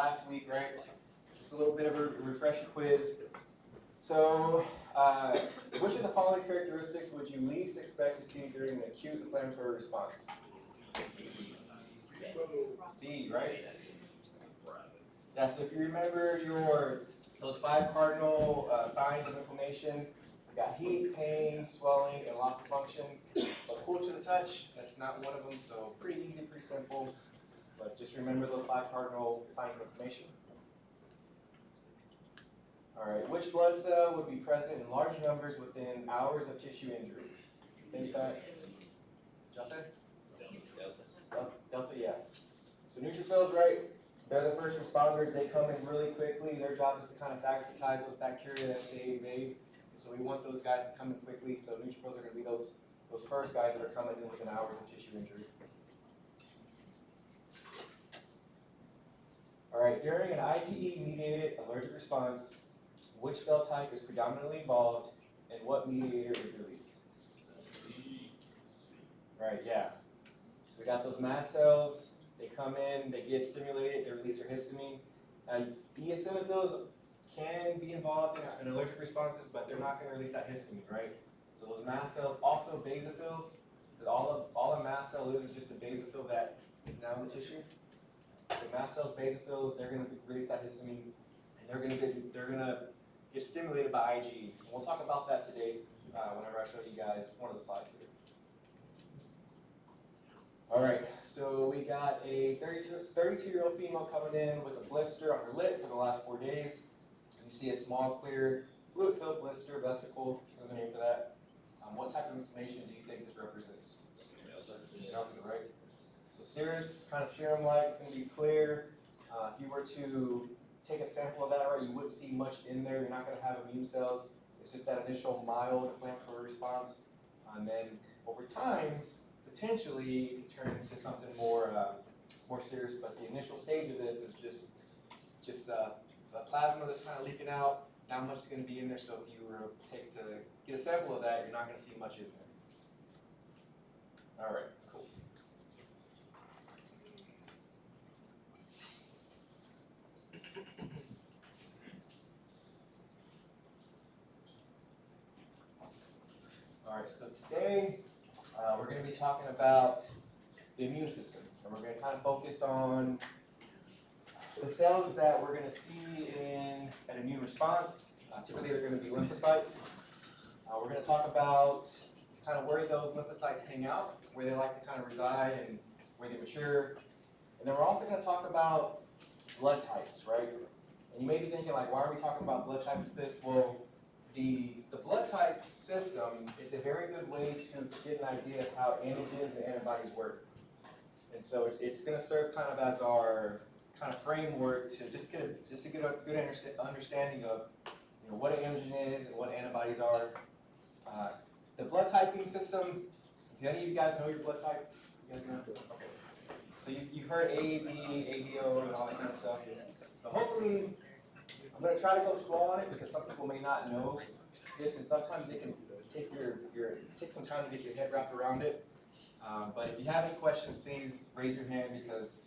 last week, right? Just a little bit of a refresher quiz. So, which of the following characteristics would you least expect to see during an acute inflammatory response? B, right? Yeah, so if you remember those 5 cardinal signs of inflammation, you got heat, pain, swelling, and loss of function. But cool to the touch, that's not one of them, so pretty easy, pretty simple. But just remember those 5 cardinal signs of inflammation. All right, which blood cell would be present in large numbers within hours of tissue injury? Think that. Justin? Delta, yeah. So neutrophils, right? They're the first responders. They come in really quickly. Their job is to kind of phagocytize those bacteria that they made. So we want those guys to come in quickly. So neutrophils are going to be those first guys that are coming in within hours of tissue injury. All right, during an IgE-mediated allergic response, which cell type is predominantly involved and what mediator is released? Right, yeah. So we got those mast cells. They come in, they get stimulated, they release their histamine. Eosinophils can be involved in allergic responses, but they're not going to release that histamine, right? So those mast cells, also basophils, all a mast cell is just a basophil that is now in the tissue. So mast cells, basophils, they're going to release that histamine, and they're going to get stimulated by IgE. And we'll talk about that today whenever I show you guys one of the slides here. All right, so we got a 32-year-old female coming in with a blister on her lip for the last 4 days. You see a small, clear, fluid-filled blister, vesicle, is the name for that. What type of inflammation do you think this represents? Right? So serous, kind of serum-like, it's going to be clear. If you were to take a sample of that, right, you wouldn't see much in there. You're not going to have immune cells. It's just that initial mild inflammatory response. And then over time, potentially it can turn into something more serious, but the initial stage of this is just the plasma that's kind of leaking out. Not much is going to be in there, so if you were to get a sample of that, you're not going to see much in there. All right, cool. All right, so today we're going to be talking about the immune system, and we're going to kind of focus on the cells that we're going to see in an immune response. Typically, they're going to be lymphocytes. We're going to talk about kind of where those lymphocytes hang out, where they like to kind of reside, and where they mature. And then we're also going to talk about blood types, right? And you may be thinking, like, why are we talking about blood types with this? Well, the blood type system is a very good way to get an idea of how antigens and antibodies work. And so it's going to serve kind of as our kind of framework to just get a good understanding of what an antigen is and what antibodies are. The blood typing system, do any of you guys know your blood type? You guys know? Okay. So you've heard A, B, ABO, and all that kind of stuff. So hopefully, I'm going to try to go slow on it because some people may not know this, and sometimes it can take some time to get your head wrapped around it. But if you have any questions, please raise your hand because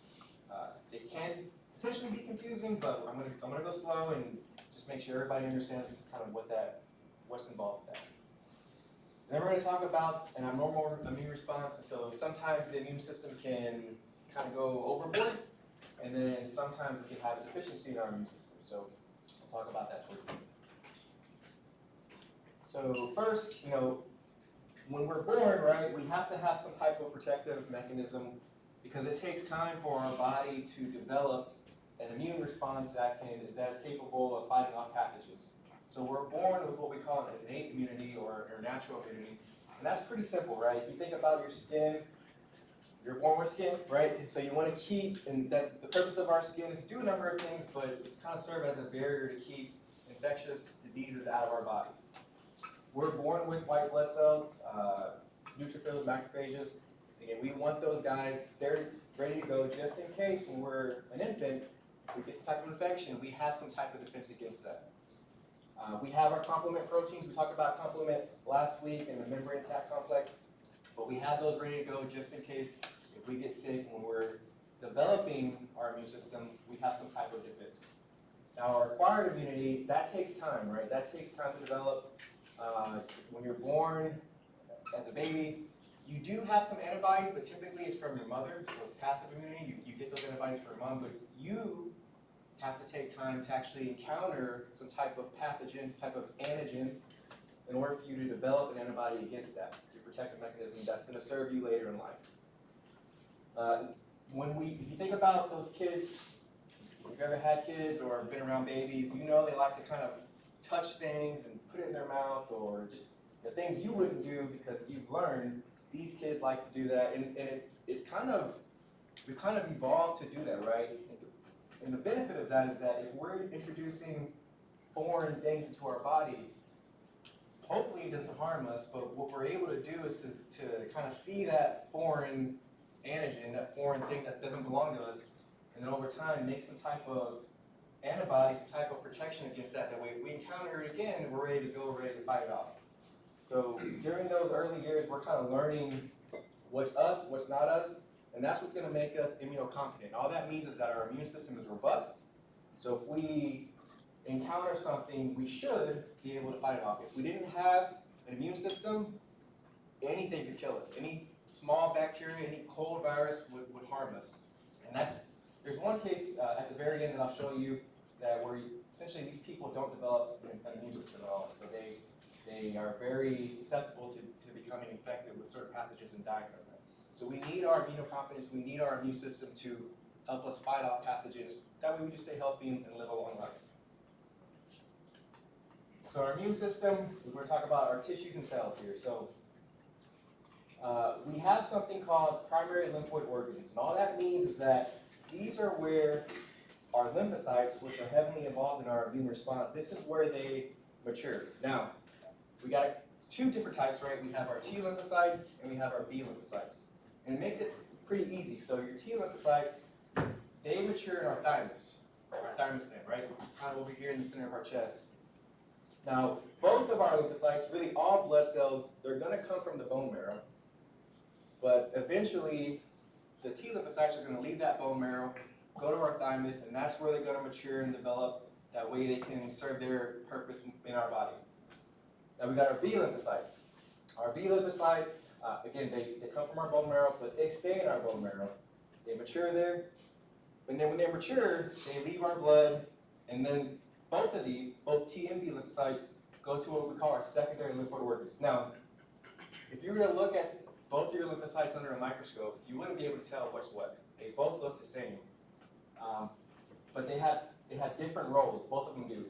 it can potentially be confusing. But I'm gonna go slow and just make sure everybody understands kind of what's involved with that. And then we're going to talk about an abnormal immune response. And so sometimes the immune system can kind of go overboard, and then sometimes we can have a deficiency in our immune system. So we'll talk about that towards the end. So first, when we're born, right, we have to have some type of protective mechanism because it takes time for our body to develop an immune response that is capable of fighting off pathogens. So we're born with what we call an innate immunity or natural immunity, and that's pretty simple, right? If you think about your skin, you're born with skin, right? And so you want to keep, and that the purpose of our skin is to do a number of things, but kind of serve as a barrier to keep infectious diseases out of our body. We're born with white blood cells, neutrophils, macrophages. Again, we want those guys, they're ready to go just in case when we're an infant, we get some type of infection, we have some type of defense against that. We have our complement proteins. We talked about complement last week in the membrane attack complex, but we have those ready to go just in case if we get sick when we're developing our immune system, we have some type of defense. Now, our acquired immunity, that takes time, right? That takes time to develop. When you're born as a baby, you do have some antibodies, but typically it's from your mother, so it's passive immunity. You get those antibodies from your mom, but you have to take time to actually encounter some type of pathogen, some type of antigen, in order for you to develop an antibody against that, your protective mechanism that's going to serve you later in life. If you think about those kids, if you've ever had kids or been around babies, you know they like to kind of touch things and put it in their mouth, or just the things you wouldn't do because you've learned. These kids like to do that, and we've kind of evolved to do that, right? And the benefit of that is that if we're introducing foreign things into our body, hopefully it doesn't harm us, but what we're able to do is to kind of see that foreign antigen, that foreign thing that doesn't belong to us, and then over time make some type of antibody, some type of protection against that. That way if we encounter it again, we're ready to go, ready to fight it off. So during those early years, we're kind of learning what's us, what's not us, and that's what's going to make us immunocompetent. All that means is that our immune system is robust. So if we encounter something, we should be able to fight it off. If we didn't have an immune system, anything could kill us. Any small bacteria, any cold virus would harm us. And there's one case at the very end that I'll show you that where essentially these people don't develop an immune system at all. So they are very susceptible to becoming infected with certain pathogens and dying from them. So we need our immunocompetence, we need our immune system to help us fight off pathogens. That way we just stay healthy and live a long life. So our immune system, we're going to talk about our tissues and cells here. So we have something called primary lymphoid organs. And all that means is that these are where our lymphocytes, which are heavily involved in our immune response, this is where they mature. Now, we got two different types, right? We have our T lymphocytes and we have our B lymphocytes. And it makes it pretty easy. So your T lymphocytes, they mature in our thymus gland, right? Kind of over here in the center of our chest. Now, both of our lymphocytes, really all blood cells, they're going to come from the bone marrow. But eventually, the T lymphocytes are going to leave that bone marrow, go to our thymus, and that's where they're going to mature and develop. That way they can serve their purpose in our body. Now we got our B lymphocytes. Our B lymphocytes, again, they come from our bone marrow, but they stay in our bone marrow. They mature there. And then when they mature, they leave our blood, and then both of these, both T and B lymphocytes, go to what we call our secondary lymphoid organs. Now, if you were to look at both of your lymphocytes under a microscope, you wouldn't be able to tell what's what. They both look the same, but they have different roles. Both of them do,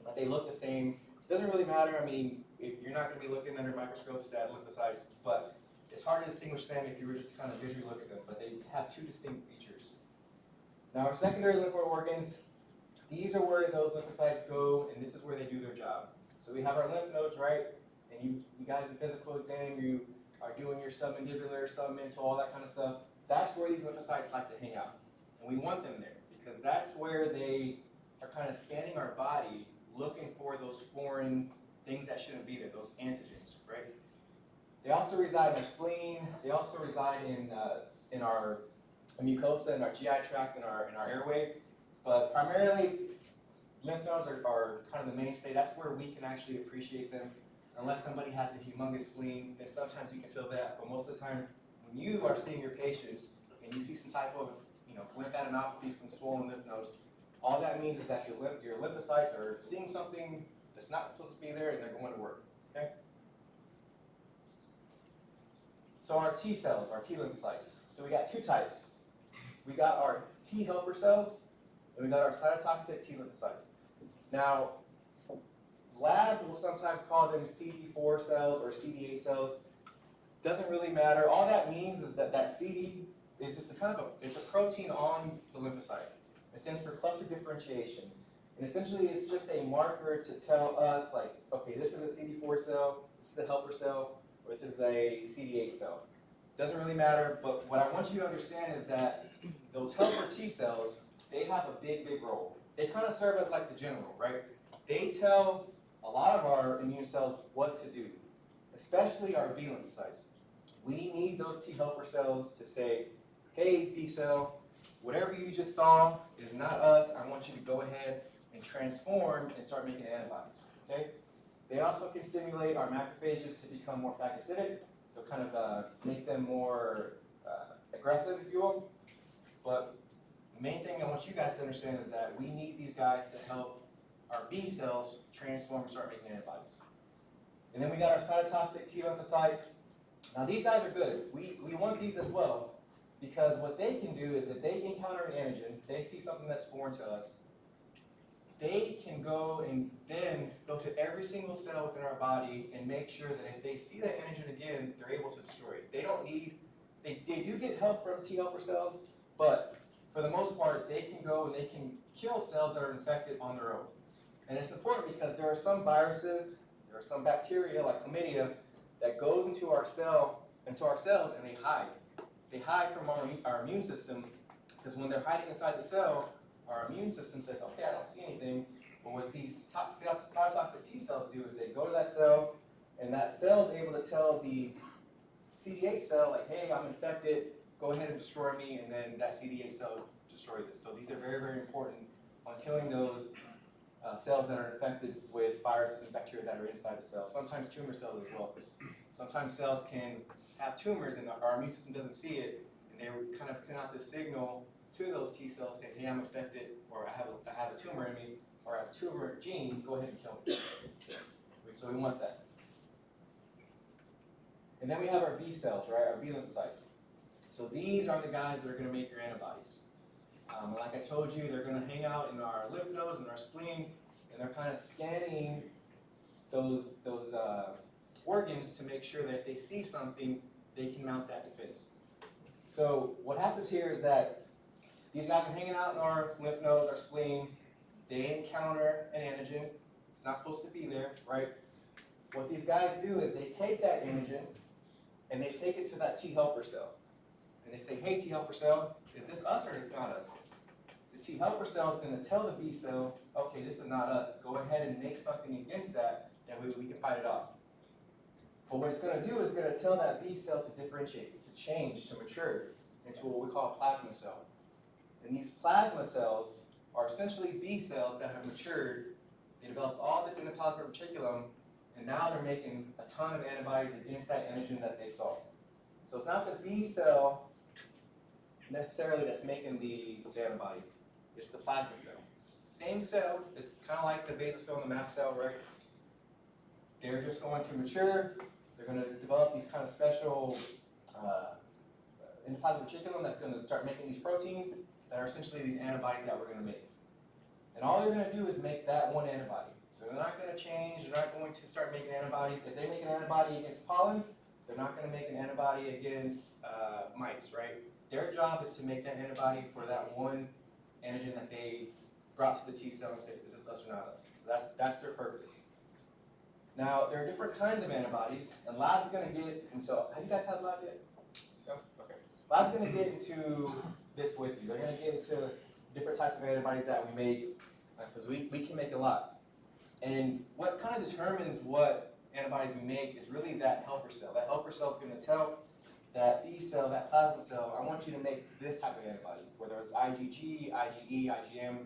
but they look the same. Doesn't really matter. I mean, if you're not going to be looking under microscopes at lymphocytes, but it's hard to distinguish them if you were just to kind of visually look at them. But they have two distinct features. Now, our secondary lymphoid organs, these are where those lymphocytes go, and this is where they do their job. So we have our lymph nodes, right? And you guys in physical exam, you are doing your submandibular, submental, all that kind of stuff. That's where these lymphocytes like to hang out. And we want them there because that's where they are kind of scanning our body, looking for those foreign things that shouldn't be there, those antigens, right? They also reside in our spleen. They also reside in our mucosa, in our GI tract, in our airway. But primarily, lymph nodes are kind of the mainstay. That's where we can actually appreciate them. Unless somebody has a humongous spleen, then sometimes you can feel that. But most of the time, when you are seeing your patients and you see some type of lymphadenopathy, some swollen lymph nodes, all that means is that your lymphocytes are seeing something that's not supposed to be there, and they're going to work. Okay. So our T cells, our T lymphocytes. So we got two types. We got our T helper cells, and we got our cytotoxic T lymphocytes. Now, lab will sometimes call them CD4 cells or CD8 cells. Doesn't really matter. All that means is that CD is just it's a protein on the lymphocyte. It stands for cluster differentiation. And essentially it's just a marker to tell us, like, okay, this is a CD4 cell, this is a helper cell, or this is a CD8 cell. Doesn't really matter, but what I want you to understand is that those helper T cells, they have a big, big role. They kind of serve as like the general, right? They tell a lot of our immune cells what to do, especially our B lymphocytes. We need those T helper cells to say, hey, B cell, whatever you just saw is not us. I want you to go ahead and transform and start making antibodies. Okay? They also can stimulate our macrophages to become more phagocytic, so kind of make them more aggressive, if you will. But the main thing I want you guys to understand is that we need these guys to help our B cells transform and start making antibodies. And then we got our cytotoxic T lymphocytes. Now these guys are good. We want these as well, because what they can do is if they encounter an antigen, they see something that's foreign to us, they can go and then go to every single cell within our body and make sure that if they see that antigen again, they're able to destroy it. They don't need, they do get help from T helper cells, but for the most part, they can go and they can kill cells that are infected on their own. And it's important because there are some viruses, there are some bacteria like chlamydia that goes into our cells and they hide. They hide from our immune system, because when they're hiding inside the cell, our immune system says, okay, I don't see anything. But what these cytotoxic T cells do is they go to that cell, and that cell is able to tell the CD8 cell, like, hey, I'm infected, go ahead and destroy me, and then that CD8 cell destroys it. So these are very, very important on killing those cells that are infected with viruses and bacteria that are inside the cell. Sometimes tumor cells as well, because sometimes cells can have tumors and our immune system doesn't see it, and they kind of send out this signal to those T cells saying, hey, I'm infected, or I have a tumor in me, or I have a tumor gene, go ahead and kill me. So we want that. And then we have our B cells, right, our B lymphocytes. So these are the guys that are going to make your antibodies. Like I told you, they're going to hang out in our lymph nodes and our spleen, and they're kind of scanning those organs to make sure that if they see something, they can mount that defense. So what happens here is that these guys are hanging out in our lymph nodes, our spleen. They encounter an antigen. It's not supposed to be there, right? What these guys do is they take that antigen and they take it to that T helper cell. And they say, hey, T helper cell, is this us or is it not us? The T helper cell is going to tell the B cell, okay, this is not us. Go ahead and make something against that, and we can fight it off. But what it's going to do is going to tell that B cell to differentiate, to change, to mature into what we call a plasma cell. And these plasma cells are essentially B cells that have matured. They developed all this endoplasmic reticulum, and now they're making a ton of antibodies against that antigen that they saw. So it's not the B cell necessarily that's making the antibodies. It's the plasma cell. Same cell, it's kind of like the basophil and the mast cell, right? They're just going to mature. They're going to develop these kind of special endoplasmic reticulum that's going to start making these proteins that are essentially these antibodies that we're going to make. And all they're going to do is make that one antibody. So they're not going to change, they're not going to start making antibodies. If they make an antibody against pollen, they're not going to make an antibody against mites, right? Their job is to make that antibody for that one antigen that they brought to the T cell and said, is this us or not us? So that's their purpose. Now, there are different kinds of antibodies, and Lab's going to get into, have you guys had Lab yet? No? Okay. Lab's going to get into this with you. They're going to get into different types of antibodies that we make, because we can make a lot. And what kind of determines what antibodies we make is really that helper cell. That helper cell is going to tell that B cell, that plasma cell, I want you to make this type of antibody, whether it's IgG, IgE, IgM,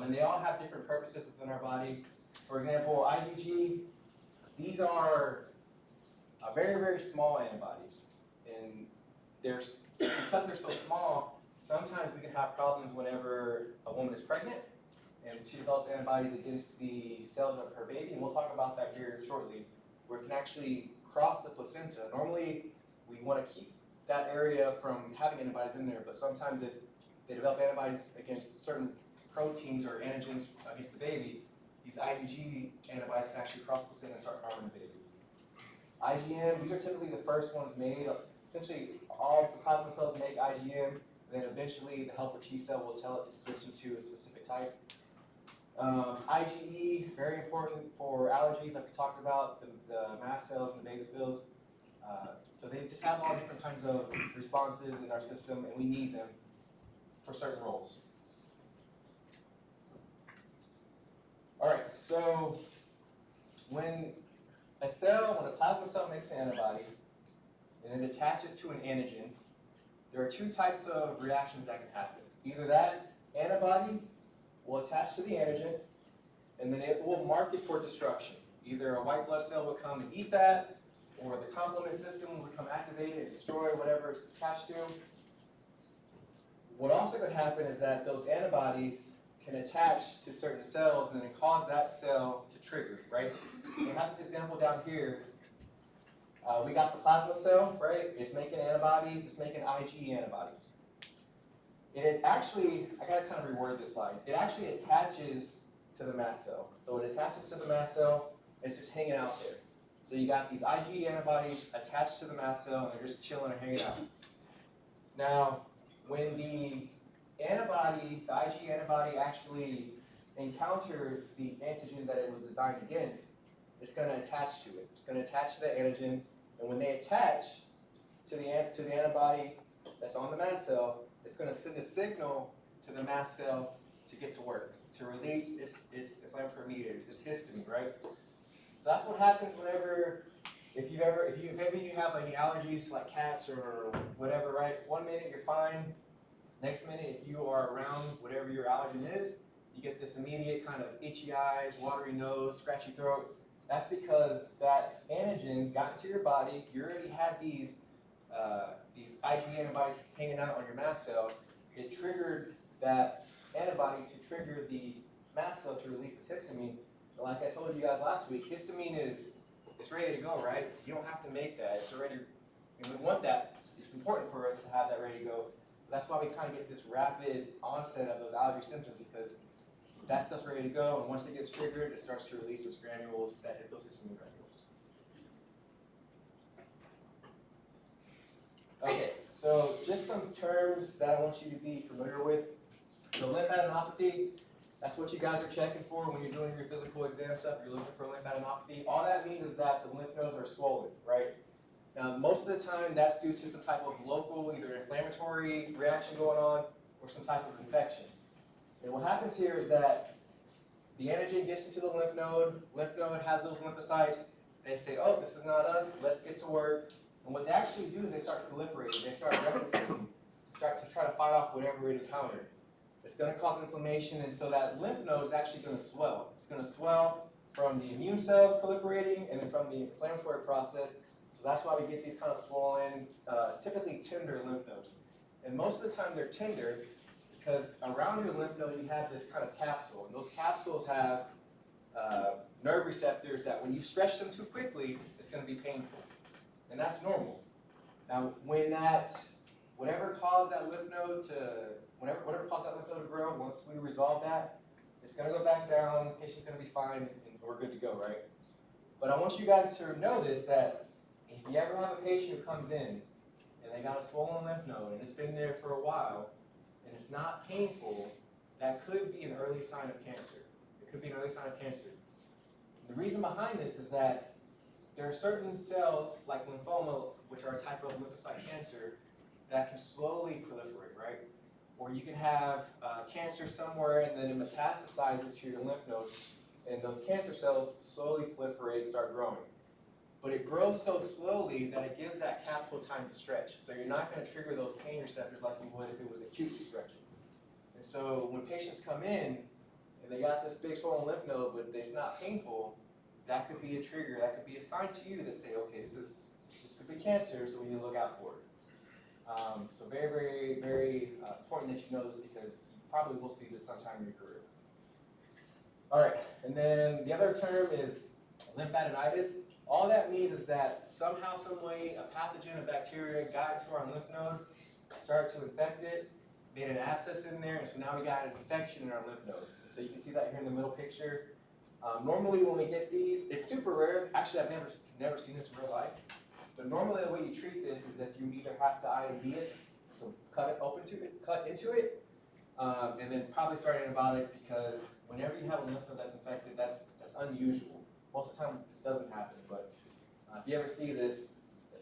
and they all have different purposes within our body. For example, IgG, these are very, very small antibodies, and because they're so small, sometimes we can have problems whenever a woman is pregnant and she develops antibodies against the cells of her baby, and we'll talk about that here shortly, where it can actually cross the placenta. Normally, we want to keep that area from having antibodies in there, but sometimes if they develop antibodies against certain proteins or antigens against the baby, these IgG antibodies can actually cross the placenta and start harming the baby. IgM, these are typically the first ones made. Essentially, all the plasma cells make IgM, and then eventually the helper T cell will tell it to switch into a specific type. IgE, very important for allergies, like we talked about, the mast cells and the basophils. So they just have all different kinds of responses in our system, and we need them for certain roles. All right, so when a plasma cell makes an antibody, and it attaches to an antigen, there are two types of reactions that can happen. Either that antibody will attach to the antigen, and then it will mark it for destruction. Either a white blood cell will come and eat that, or the complement system will become activated and destroy whatever it's attached to. What also could happen is that those antibodies can attach to certain cells and then cause that cell to trigger, right? So we have this example down here. We got the plasma cell, right? It's making antibodies, it's making IgE antibodies. It actually, I gotta kind of reword this slide. It actually attaches to the mast cell. So it attaches to the mast cell, and it's just hanging out there. So you got these IgE antibodies attached to the mast cell, and they're just chilling and hanging out. Now, when the antibody, the IgE antibody actually encounters the antigen that it was designed against, it's going to attach to it. It's going to attach to the antigen, and when they attach to the antibody that's on the mast cell, it's going to send a signal to the mast cell to get to work, to release its inflammatory mediators, its histamine, right? So that's what happens whenever, if maybe you have any allergies to like cats or whatever, right? 1 minute you're fine. Next minute, if you are around whatever your allergen is, you get this immediate kind of itchy eyes, watery nose, scratchy throat. That's because that antigen got into your body. You already had these IgE antibodies hanging out on your mast cell. It triggered that antibody to trigger the mast cell to release its histamine. And like I told you guys last week, histamine it's ready to go, right? You don't have to make that. It's already, we want that. It's important for us to have that ready to go. That's why we kind of get this rapid onset of those allergy symptoms, because that stuff's ready to go, and once it gets triggered, it starts to release those granules that hit those histamine granules. Okay, so just some terms that I want you to be familiar with. So lymphadenopathy, that's what you guys are checking for when you're doing your physical exam stuff. You're looking for lymphadenopathy. All that means is that the lymph nodes are swollen, right? Now, most of the time, that's due to some type of local, either inflammatory reaction going on, or some type of infection. And what happens here is that the antigen gets into the lymph node has those lymphocytes, they say, oh, this is not us, let's get to work. And what they actually do is they start proliferating, they start replicating, start to try to fight off whatever it encountered. It's going to cause inflammation, and so that lymph node is actually going to swell. It's going to swell from the immune cells proliferating and then from the inflammatory process. So that's why we get these kind of swollen, typically tender lymph nodes. And most of the time they're tender because around your lymph node you have this kind of capsule. And those capsules have nerve receptors that when you stretch them too quickly, it's going to be painful. And that's normal. Now, when whatever caused that lymph node to grow, once we resolve that, it's going to go back down, the patient's going to be fine, and we're good to go, right? But I want you guys to know this, that if you ever have a patient who comes in and they got a swollen lymph node and it's been there for a while and it's not painful, that could be an early sign of cancer. It could be an early sign of cancer. And the reason behind this is that there are certain cells, like lymphoma, which are a type of lymphocyte cancer, that can slowly proliferate, right? Or you can have cancer somewhere and then it metastasizes to your lymph nodes, and those cancer cells slowly proliferate and start growing. But it grows so slowly that it gives that capsule time to stretch. So you're not going to trigger those pain receptors like you would if it was acutely stretching. And so when patients come in and they got this big swollen lymph node, but it's not painful, that could be a trigger. That could be a sign to you that say, okay, this could be cancer, so we need to look out for it. So very, very, very important that you know this, because you probably will see this sometime in your career. All right, and then the other term is lymphadenitis. All that means is that somehow, some way, a pathogen, a bacteria got into our lymph node, started to infect it, made an abscess in there, and so now we got an infection in our lymph node. And so you can see that here in the middle picture. Normally when we get these, it's super rare. Actually, I've never seen this in real life. But normally the way you treat this is that you either have to IND it, so cut into it, and then probably start antibiotics, because whenever you have a lymph node that's infected, that's unusual. Most of the time this doesn't happen, but if you ever see this,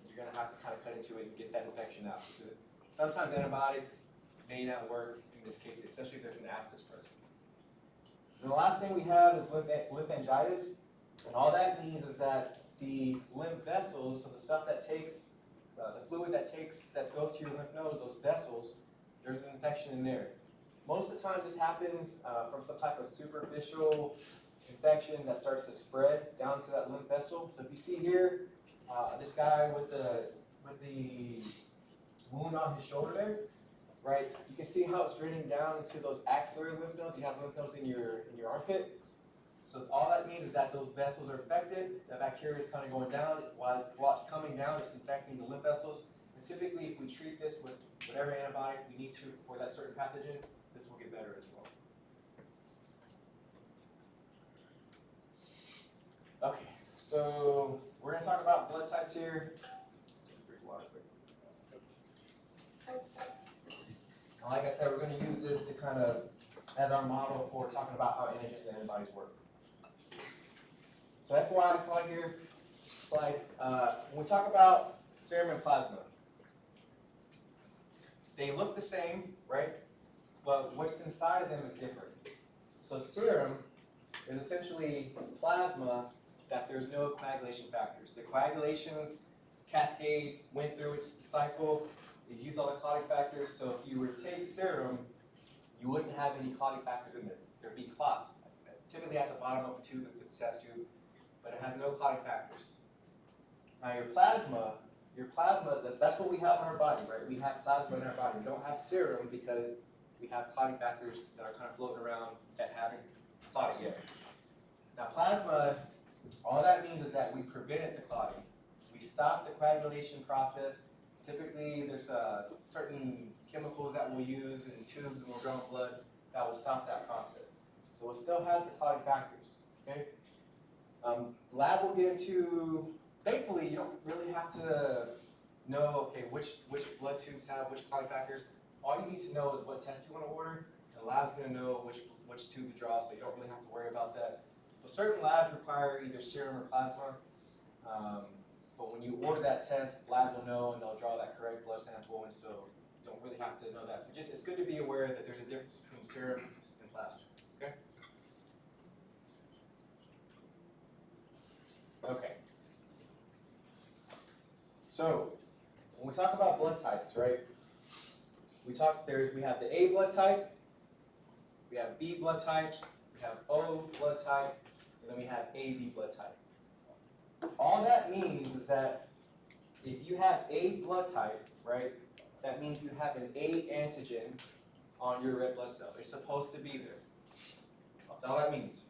you're going to have to kind of cut into it and get that infection out. Because sometimes antibiotics may not work in this case, especially if there's an abscess present. And the last thing we have is lymphangitis, and all that means is that the lymph vessels, so the stuff that takes, the fluid that goes to your lymph nodes, those vessels, there's an infection in there. Most of the time this happens from some type of superficial infection that starts to spread down to that lymph vessel. So if you see here, this guy with the wound on his shoulder there, right? You can see how it's draining down into those axillary lymph nodes. You have lymph nodes in your armpit. So all that means is that those vessels are infected. The bacteria is kind of going down. While it's coming down, it's infecting the lymph vessels. And typically, if we treat this with whatever antibiotic we need to for that certain pathogen, this will get better as well. Okay, so we're going to talk about blood types here. And like I said, we're going to use this to kind of as our model for talking about how antigens and antibodies work. So FYI slide here, when we talk about serum and plasma, they look the same, right? But what's inside of them is different. So serum is essentially plasma that there's no coagulation factors. The coagulation cascade went through its cycle. It used all the clotting factors. So if you were to take serum, you wouldn't have any clotting factors in there. There'd be clot, typically at the bottom of the tube, if it's a test tube, but it has no clotting factors. Now your plasma that's what we have in our body, right? We have plasma in our body. We don't have serum because we have clotting factors that are kind of floating around that haven't clotted yet. Now plasma, all that means is that we prevented the clotting. We stopped the coagulation process. Typically there's certain chemicals that we'll use in tubes and we'll draw blood that will stop that process. So it still has the clotting factors, okay? Lab will get into, thankfully you don't really have to know, okay, which blood tubes have which clotting factors. All you need to know is what test you want to order. The lab's going to know which tube to draw, so you don't really have to worry about that. But certain labs require either serum or plasma. But when you order that test, lab will know and they'll draw that correct blood sample, and so you don't really have to know that. But just it's good to be aware that there's a difference between serum and plasma. Okay? Okay. So when we talk about blood types, right? We have the A blood type, we have B blood type, we have O blood type, and then we have AB blood type. All that means is that if you have A blood type, right, that means you have an A antigen on your red blood cell. It's supposed to be there. That's all that means.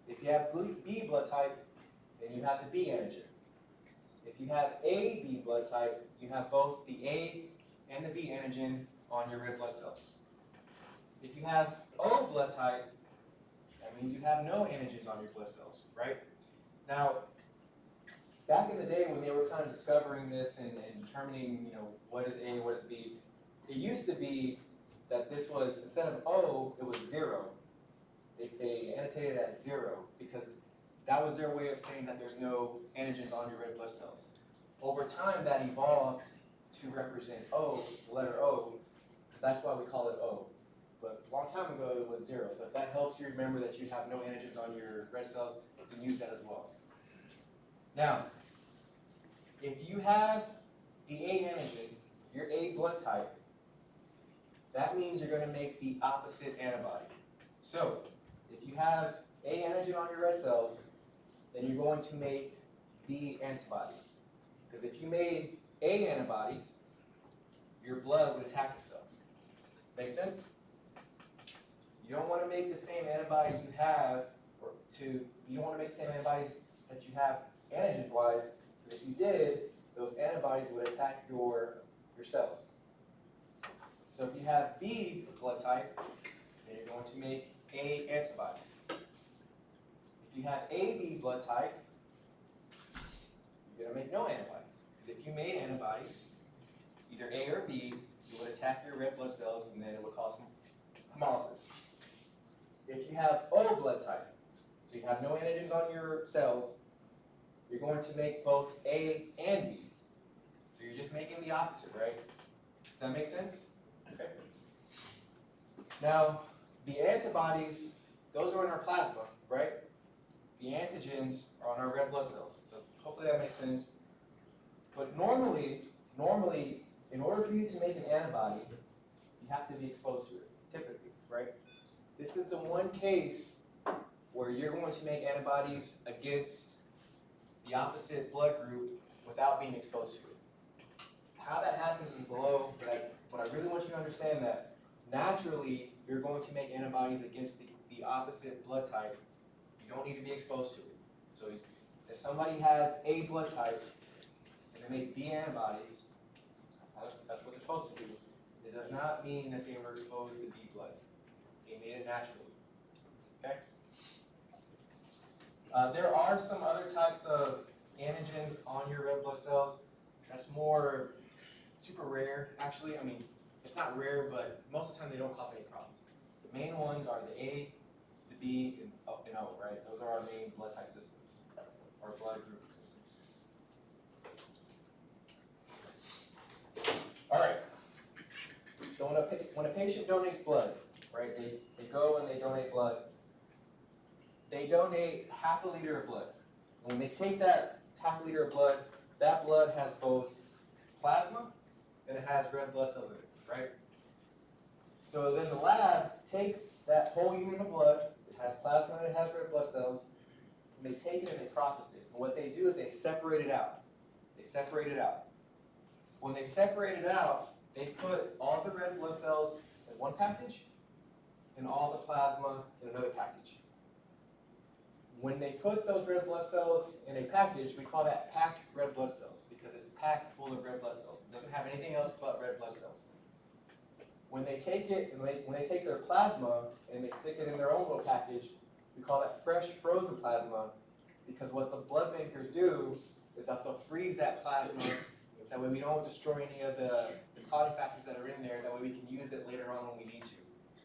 If you have B blood type, then you have the B antigen. If you have AB blood type, you have both the A and the B antigen on your red blood cells. If you have O blood type, that means you have no antigens on your blood cells, right? Now, back in the day when they were kind of discovering this and determining, what is A, what is B, it used to be that this was, instead of O, it was 0. They annotated it as 0 because that was their way of saying that there's no antigens on your red blood cells. Over time, that evolved to represent O, the letter O, so that's why we call it O. But a long time ago, it was 0. So if that helps you remember that you have no antigens on your red cells, you can use that as well. Now, if you have the A antigen, your A blood type, that means you're going to make the opposite antibody. So, if you have A antigen on your red cells, then you're going to make B antibodies. Because if you made A antibodies, your blood would attack yourself. Make sense? You don't want to make the same antibody you have, you don't want to make the same antibodies that you have antigen-wise. If you did, those antibodies would attack your cells. So if you have B blood type, then you're going to make A antibodies. If you have AB blood type, you're going to make no antibodies. Because if you made antibodies, either A or B, it would attack your red blood cells and then it would cause hemolysis. If you have O blood type, so you have no antigens on your cells, you're going to make both A and B. So you're just making the opposite, right? Does that make sense? Okay. Now, the antibodies, those are in our plasma, right? The antigens are on our red blood cells. So hopefully that makes sense. But normally, in order for you to make an antibody, you have to be exposed to it, typically, right? This is the one case where you're going to make antibodies against the opposite blood group without being exposed to it. How that happens is below, but I really want you to understand that naturally you're going to make antibodies against the opposite blood type. You don't need to be exposed to it. So if somebody has A blood type and they make B antibodies, that's what they're supposed to do. It does not mean that they were exposed to B blood. They made it naturally. Okay? There are some other types of antigens on your red blood cells. That's more super rare, actually. I mean, it's not rare, but most of the time they don't cause any problems. The main ones are the A, the B, and O, right? Those are our main blood type systems, or blood grouping systems. All right. So when a patient donates blood, right, they go and they donate blood. They donate half a liter of blood. When they take that half a liter of blood, that blood has both plasma and it has red blood cells in it, right? So then the lab takes that whole unit of blood, it has plasma and it has red blood cells, and they take it and they process it. And what they do is they separate it out. They separate it out. When they separate it out, they put all the red blood cells in one package and all the plasma in another package. When they put those red blood cells in a package, we call that packed red blood cells because it's packed full of red blood cells. It doesn't have anything else but red blood cells. When they take it, when they take their plasma and they stick it in their own little package, we call that fresh frozen plasma because what the blood bankers do is that they'll freeze that plasma. That way we don't destroy any of the clotting factors that are in there. That way we can use it later on when we need to.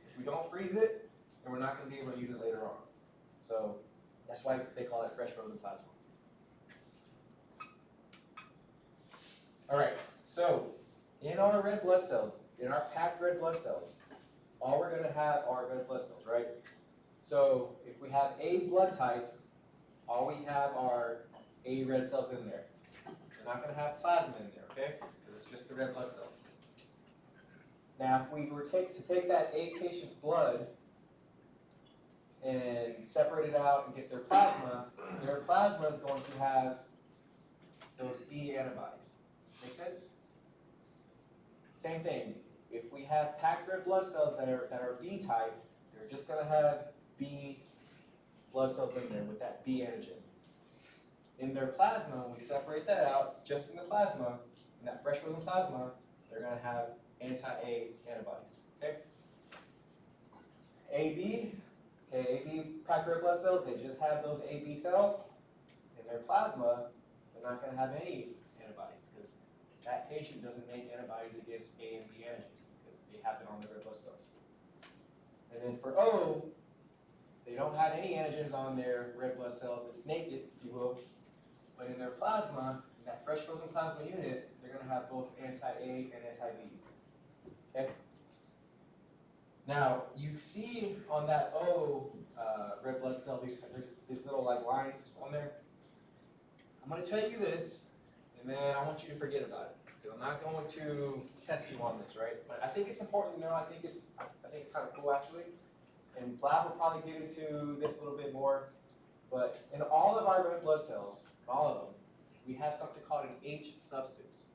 If we don't freeze it, then we're not going to be able to use it later on. So that's why they call it fresh frozen plasma. All right, so in our red blood cells, in our packed red blood cells, all we're going to have are red blood cells, right? So if we have A blood type, all we have are A red cells in there. We're not going to have plasma in there, okay? Because it's just the red blood cells. Now, if we were to take that A patient's blood and separate it out and get their plasma is going to have those B antibodies. Make sense? Same thing. If we have packed red blood cells that are B type, they're just going to have B blood cells in there with that B antigen. In their plasma, when we separate that out, just in the plasma, in that fresh frozen plasma, they're going to have anti-A antibodies. Okay? AB packed red blood cells, they just have those AB cells. In their plasma, they're not going to have any antibodies because that patient doesn't make antibodies against A and B antigens because they have it on their red blood cells. And then for O, they don't have any antigens on their red blood cells. It's naked, if you will. But in their plasma, in that fresh frozen plasma unit, they're going to have both anti-A and anti-B. Okay? Now, you see on that O red blood cell, there's these little like lines on there. I'm going to tell you this, and then I want you to forget about it. So I'm not going to test you on this, right? But I think it's important to know. I think it's kind of cool actually. And Blab will probably get into this a little bit more. But in all of our red blood cells, all of them, we have something called an H substance.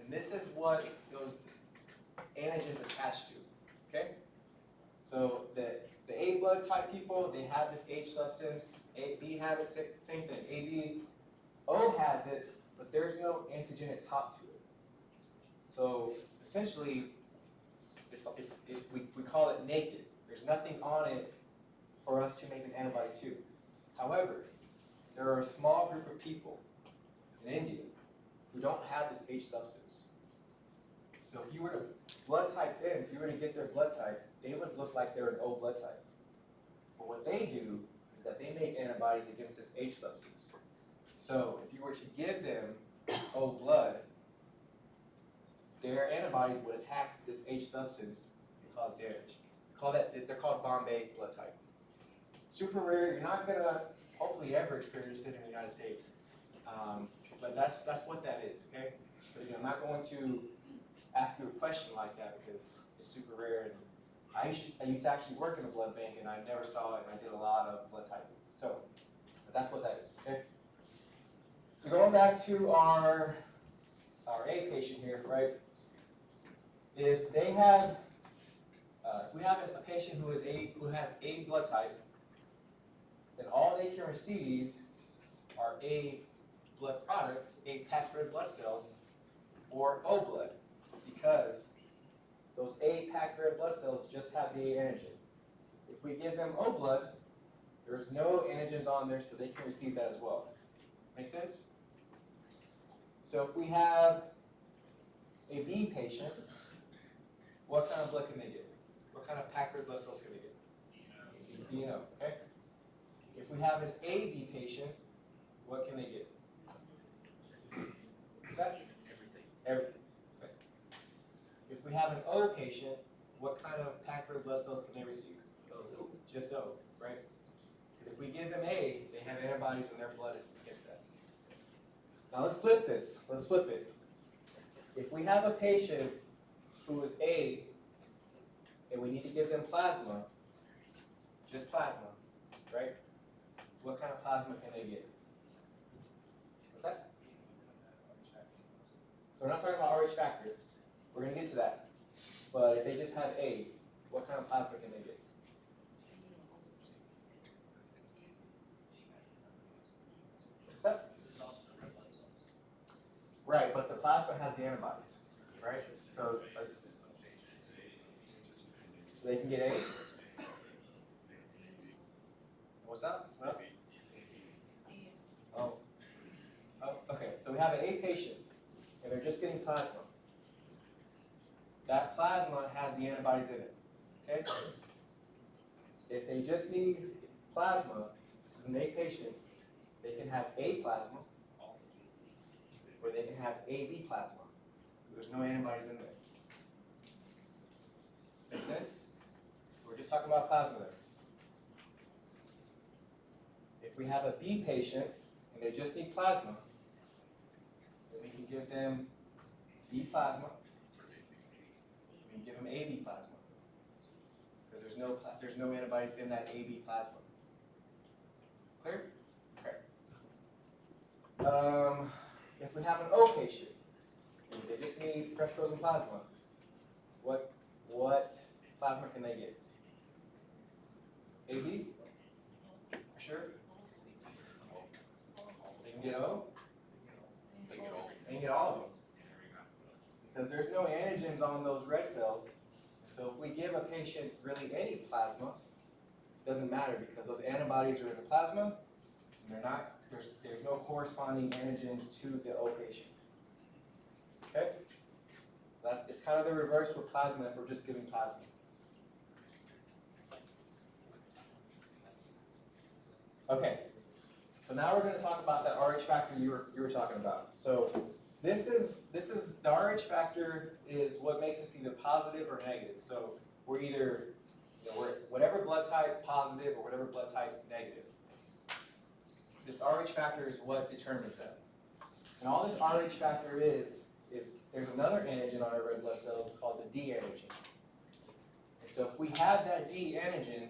And this is what those antigens attach to. Okay? So the A blood type people, they have this H substance. AB have it, same thing. AB, O has it, but there's no antigen top to it. So essentially, we call it naked. There's nothing on it for us to make an antibody to. However, there are a small group of people in India who don't have this H substance. So if you were to blood type them, if you were to get their blood type, they would look like they're an O blood type. But what they do is that they make antibodies against this H substance. So if you were to give them O blood, their antibodies would attack this H substance and cause damage. They're called Bombay blood type. Super rare. You're not gonna hopefully ever experience it in the United States, but that's what that is. Okay. But again, I'm not going to ask you a question like that because it's super rare and I used to actually work in a blood bank, and I never saw it, and I did a lot of blood typing. So, but that's what that is, okay? So going back to our A patient here, right? If they have, if we have a patient who has A blood type, then all they can receive are A blood products, A packed red blood cells, or O blood, because those A packed red blood cells just have the A antigen. If we give them O blood, there's no antigens on there, so they can receive that as well. Make sense? So if we have a B patient, what kind of blood can they get? What kind of packed red blood cells can they get? B and O, okay? If we have an AB patient, what can they get? What's that? Everything. Okay. If we have an O patient, what kind of packed red blood cells can they receive? Just O, right? Because if we give them A, they have antibodies in their blood against that. Now let's flip this. Let's flip it. If we have a patient who is A, and we need to give them plasma, just plasma, right? What kind of plasma can they get? What's that? So we're not talking about RH factor. We're going to get to that. But if they just have A, what kind of plasma can they get? What's that? Right, but the plasma has the antibodies, right? So they can get A. What's that? What else? Oh, okay. So we have an A patient, and they're just getting plasma. That plasma has the antibodies in it. Okay? If they just need plasma, this is an A patient, they can have A plasma, or they can have AB plasma. There's no antibodies in there. Make sense? We're just talking about plasma there. If we have a B patient and they just need plasma, then we can give them B plasma. We can give them AB plasma because there's no antibodies in that AB plasma. Clear? Okay. If we have an O patient and they just need fresh frozen plasma, what plasma can they get? AB? Sure. They can get O? They can get all of them. Because there's no antigens on those red cells. So if we give a patient really any plasma, it doesn't matter because those antibodies are in the plasma, and they're not, there's no corresponding antigen to the O patient. Okay? So it's kind of the reverse with plasma if we're just giving plasma. Okay, so now we're going to talk about that RH factor you were talking about. So this is the RH factor is what makes us either positive or negative. So we're either we're whatever blood type positive or whatever blood type negative. This RH factor is what determines that. And all this RH factor is there's another antigen on our red blood cells called the D antigen. And so if we have that D antigen,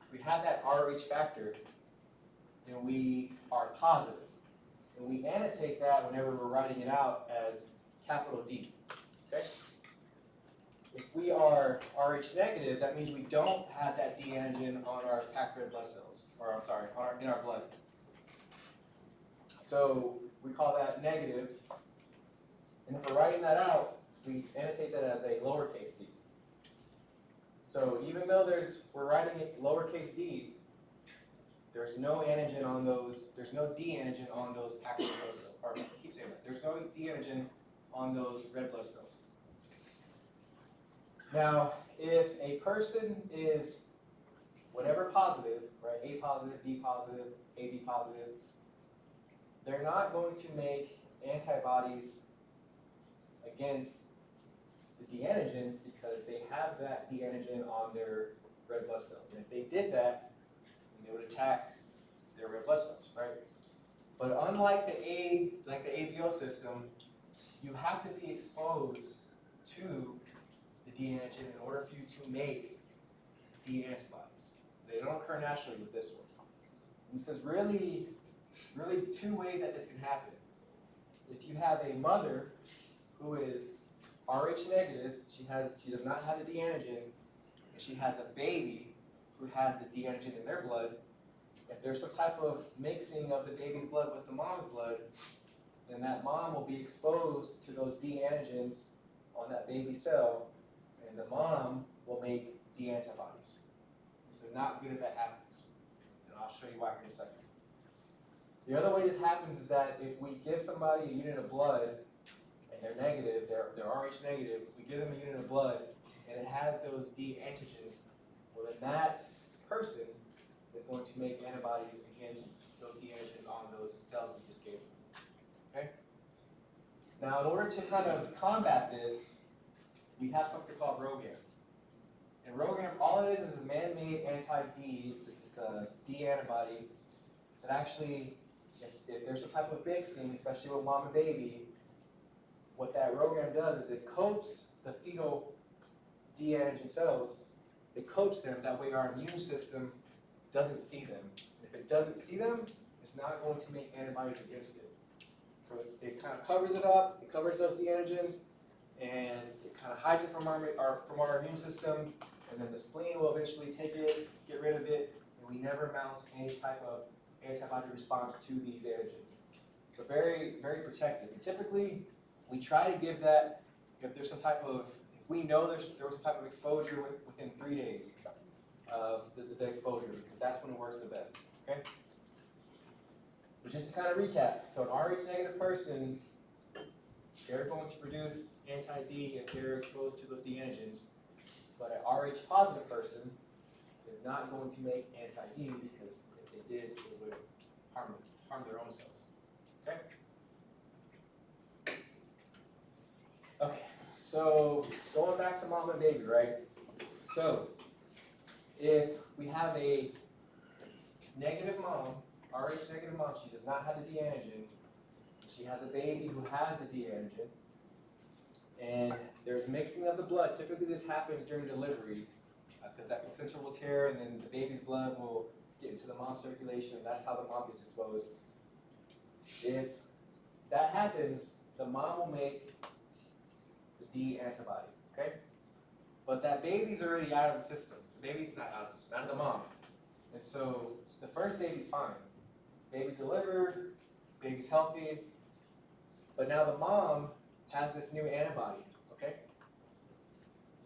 if we have that RH factor, then we are positive. And we annotate that whenever we're writing it out as capital D. Okay? If we are Rh negative, that means we don't have that D antigen on our packed red blood cells, or I'm sorry, in our blood. So we call that negative. And if we're writing that out, we annotate that as a lowercase d. So even though we're writing it lowercase d, there's no antigen on those, there's no D antigen on those packed red blood cells. Or I keep saying that. There's no D antigen on those red blood cells. Now, if a person is whatever positive, right, A positive, B positive, AB positive, they're not going to make antibodies against the D antigen because they have that D antigen on their red blood cells. And if they did that, they would attack their red blood cells, right? But unlike the ABO system, you have to be exposed to the D antigen in order for you to make D antibodies. They don't occur naturally with this one. And this is really two ways that this can happen. If you have a mother who is Rh negative, she does not have the D antigen, and she has a baby who has the D antigen in their blood, if there's some type of mixing of the baby's blood with the mom's blood, then that mom will be exposed to those D antigens on that baby cell, and the mom will make D antibodies. This is not good if that happens, and I'll show you why here in a second. The other way this happens is that if we give somebody a unit of blood and they're negative, they're Rh negative, we give them a unit of blood and it has those D antigens, well then that person is going to make antibodies against those D antigens on those cells we just gave them. Okay? Now in order to kind of combat this, we have something called ROGAM. And ROGAM, all it is a man-made anti-D, it's a D antibody that actually, if there's some type of mixing, especially with mom and baby, what that ROGAM does is it coats the fetal D antigen cells, it coats them, that way our immune system doesn't see them. If it doesn't see them, it's not going to make antibodies against it. So it kind of covers it up, it covers those D antigens, and it kind of hides it from our immune system, and then the spleen will eventually take it, get rid of it, and we never mount any type of antibody response to these antigens. So very, very protective. And typically, we try to give that if there's some type of, if we know there was some type of exposure within 3 days of the exposure, because that's when it works the best, okay? But just to kind of recap, so an Rh negative person, they're going to produce anti-D if they're exposed to those D antigens, but an Rh positive person is not going to make anti-D because if they did, it would harm their own cells. Okay? Okay, so going back to mom and baby, right? So if we have a negative mom, Rh negative mom, she does not have the D antigen, she has a baby who has the D antigen, and there's mixing of the blood. Typically this happens during delivery because that placenta will tear and then the baby's blood will get into the mom's circulation, and that's how the mom gets exposed. If that happens, the mom will make the D antibody, okay? But that baby's already out of the system. The baby's not out of the mom. And so the first baby's fine. Baby delivered, baby's healthy, but now the mom has this new antibody, okay?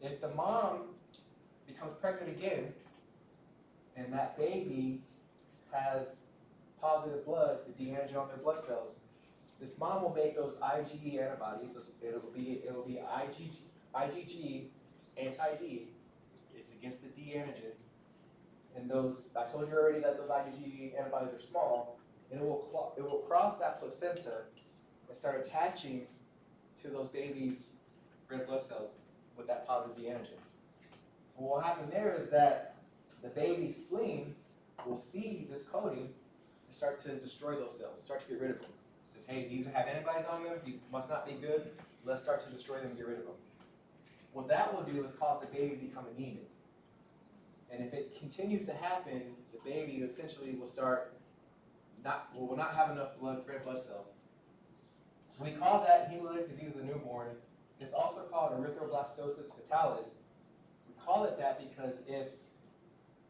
If the mom becomes pregnant again, and that baby has positive blood, the D antigen on their blood cells, this mom will make those IgE antibodies. It'll be IgG anti-D. It's against the D antigen. And those, I told you already that those IgG antibodies are small, and it will cross that placenta and start attaching to those babies' red blood cells with that positive D antigen. And what will happen there is that the baby's spleen will see this coating and start to destroy those cells, start to get rid of them. It says, hey, these have antibodies on them, these must not be good, let's start to destroy them and get rid of them. What that will do is cause the baby to become anemic. And if it continues to happen, the baby essentially will will not have enough red blood cells. So we call that hemolytic disease of the newborn. It's also called erythroblastosis fetalis. We call it that because if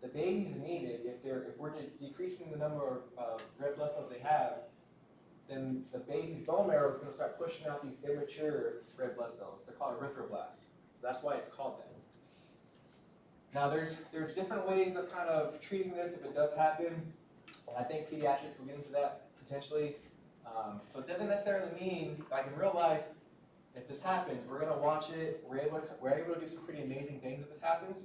the baby's anemic, if we're decreasing the number of red blood cells they have, then the baby's bone marrow is going to start pushing out these immature red blood cells. They're called erythroblasts. So that's why it's called that. Now there's different ways of kind of treating this if it does happen. And I think pediatrics will get into that potentially. So it doesn't necessarily mean, like in real life, if this happens, we're going to watch it. We're able to do some pretty amazing things if this happens.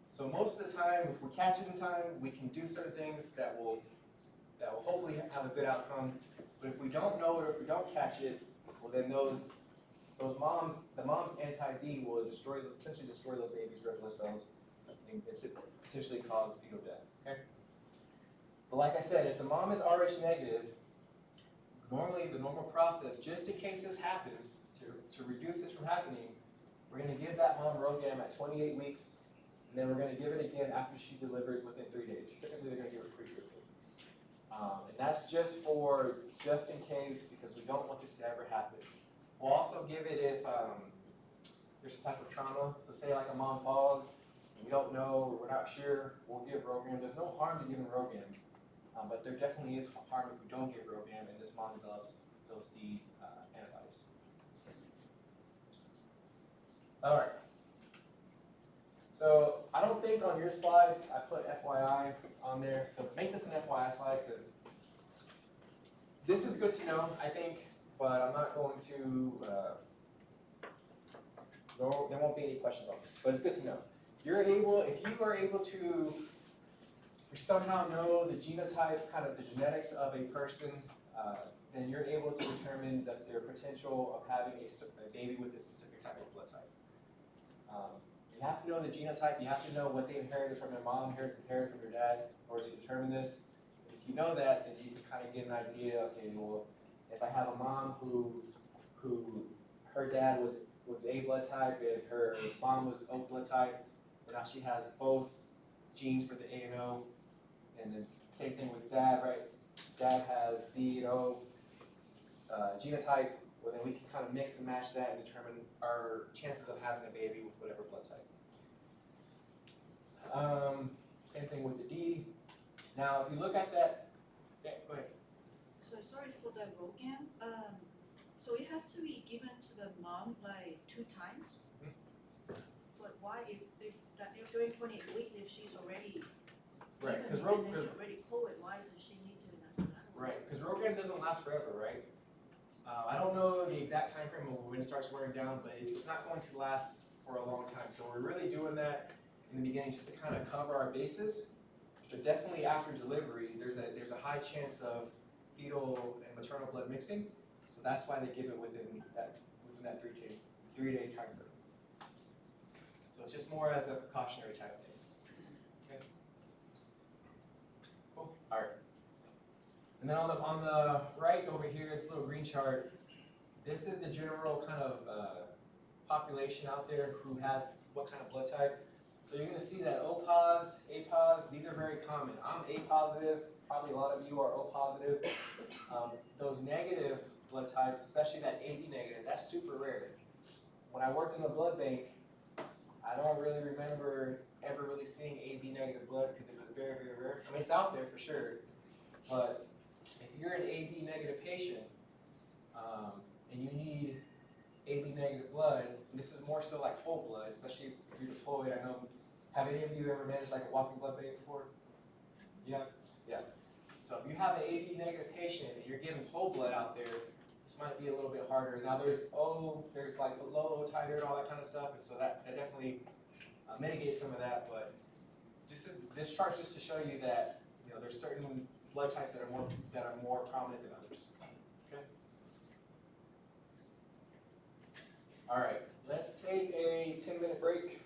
So most of the time, if we catch it in time, we can do certain things that will hopefully have a good outcome. But if we don't know it or if we don't catch it, well then the mom's anti-D will essentially destroy those baby's red blood cells and potentially cause fetal death. Okay. But like I said, if the mom is Rh negative, normally the normal process, just in case this happens, to reduce this from happening, we're going to give that mom ROGAM at 28 weeks and then we're going to give it again after she delivers within 3 days. Typically, they're going to give it pretty quickly. And that's just in case, because we don't want this to ever happen. We'll also give it if there's some type of trauma. So say like a mom falls, and we don't know, or we're not sure, we'll give Rogaine. There's no harm to giving Rogaine, but there definitely is harm if we don't give Rogaine, and this mom develops those D antibodies. All right. So I don't think on your slides I put FYI on there. So make this an FYI slide because this is good to know, I think, but I'm not going to, there won't be any questions on this, but it's good to know. If you are able to somehow know the genotype, kind of the genetics of a person, then you're able to determine that their potential of having a baby with a specific type of blood type. You have to know the genotype, you have to know what they inherited from their mom, inherited from their dad, in order to determine this. If you know that, then you can kind of get an idea, okay, well, if I have a mom who her dad was A blood type and her mom was O blood type, and now she has both genes for the A and O, and then same thing with dad, right? Dad has D and O genotype, well then we can kind of mix and match that and determine our chances of having a baby with whatever blood type. Same thing with the D. Now, if you look at that, yeah, go ahead. So sorry for the Rogaine. So it has to be given to the mom like 2 times. But why, if during 28 weeks, if she's already Right, because she's already COVID, why does she need to? Right, because Rogaine doesn't last forever, right? I don't know the exact time frame of when it starts wearing down, but it's not going to last for a long time. So we're really doing that in the beginning just to kind of cover our bases. So definitely after delivery, there's a high chance of fetal and maternal blood mixing. So that's why they give it within that 3-day time frame. So it's just more as a precautionary type thing. Okay. Cool. All right. And then on the right over here, this little green chart, this is the general kind of population out there who has what kind of blood type. So you're going to see that O pos, A pos, these are very common. I'm A positive, probably a lot of you are O positive. Those negative blood types, especially that AB negative, that's super rare. When I worked in the blood bank, I don't really remember ever really seeing AB negative blood because it was very, very rare. I mean, it's out there for sure, but if you're an AB negative patient and you need AB negative blood, and this is more so like whole blood, especially if you're deployed. I know, have any of you ever managed like a walking blood bank before? Yeah? Yeah. So if you have an AB negative patient and you're giving whole blood out there, this might be a little bit harder. Now there's like low O titer and all that kind of stuff, and so that definitely mitigates some of that, but this chart's just to show you that there's certain blood types that are more prominent than others. Okay. All right. Let's take a 10-minute break.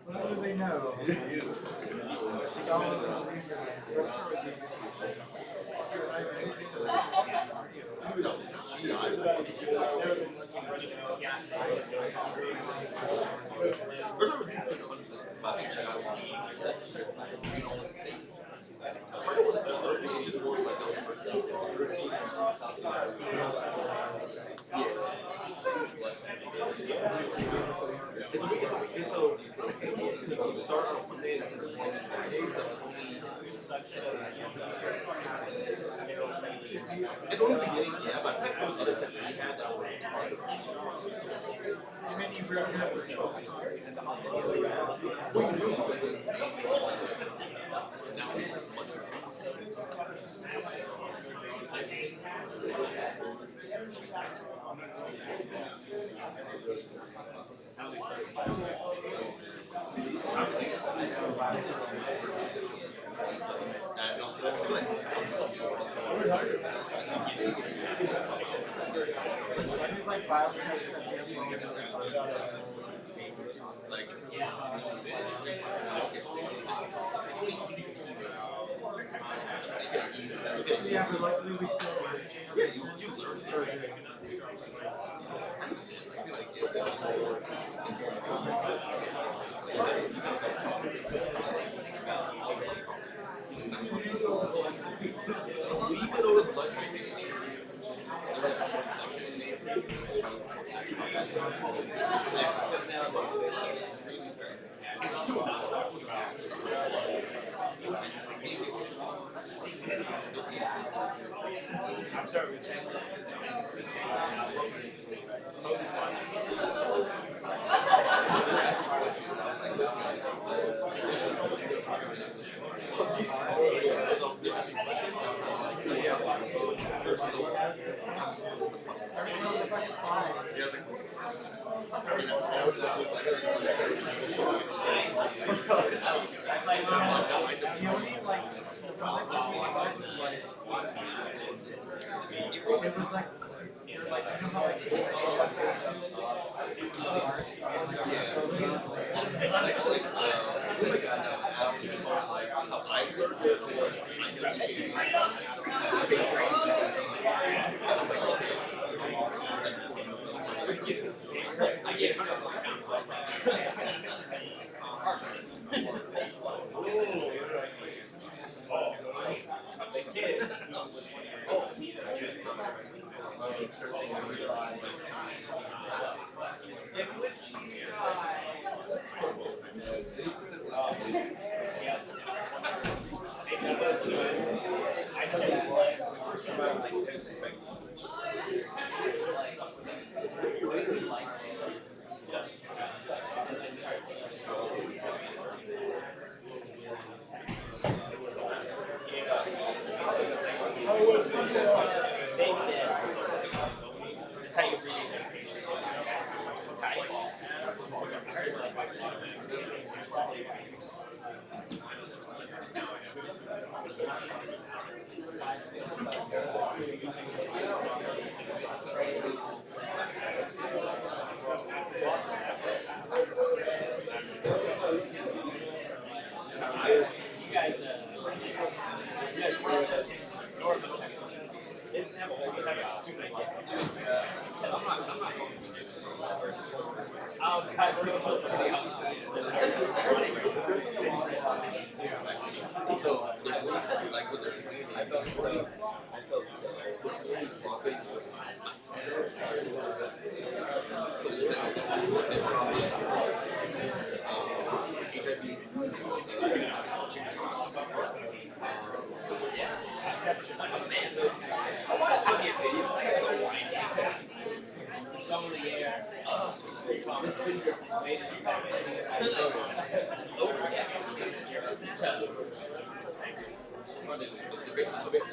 What do they know? It's only the beginning, yeah, but I think those other tests that we had that were part of it. And then you really have to focus on it. Well, you do, but then now it's like much It's like biochemistry at the end. like Yeah, but luckily we still learn. yeah, you learn for it. I feel like even though it's like I'm sorry, we said the only like the problem was like it was like you're like you know how like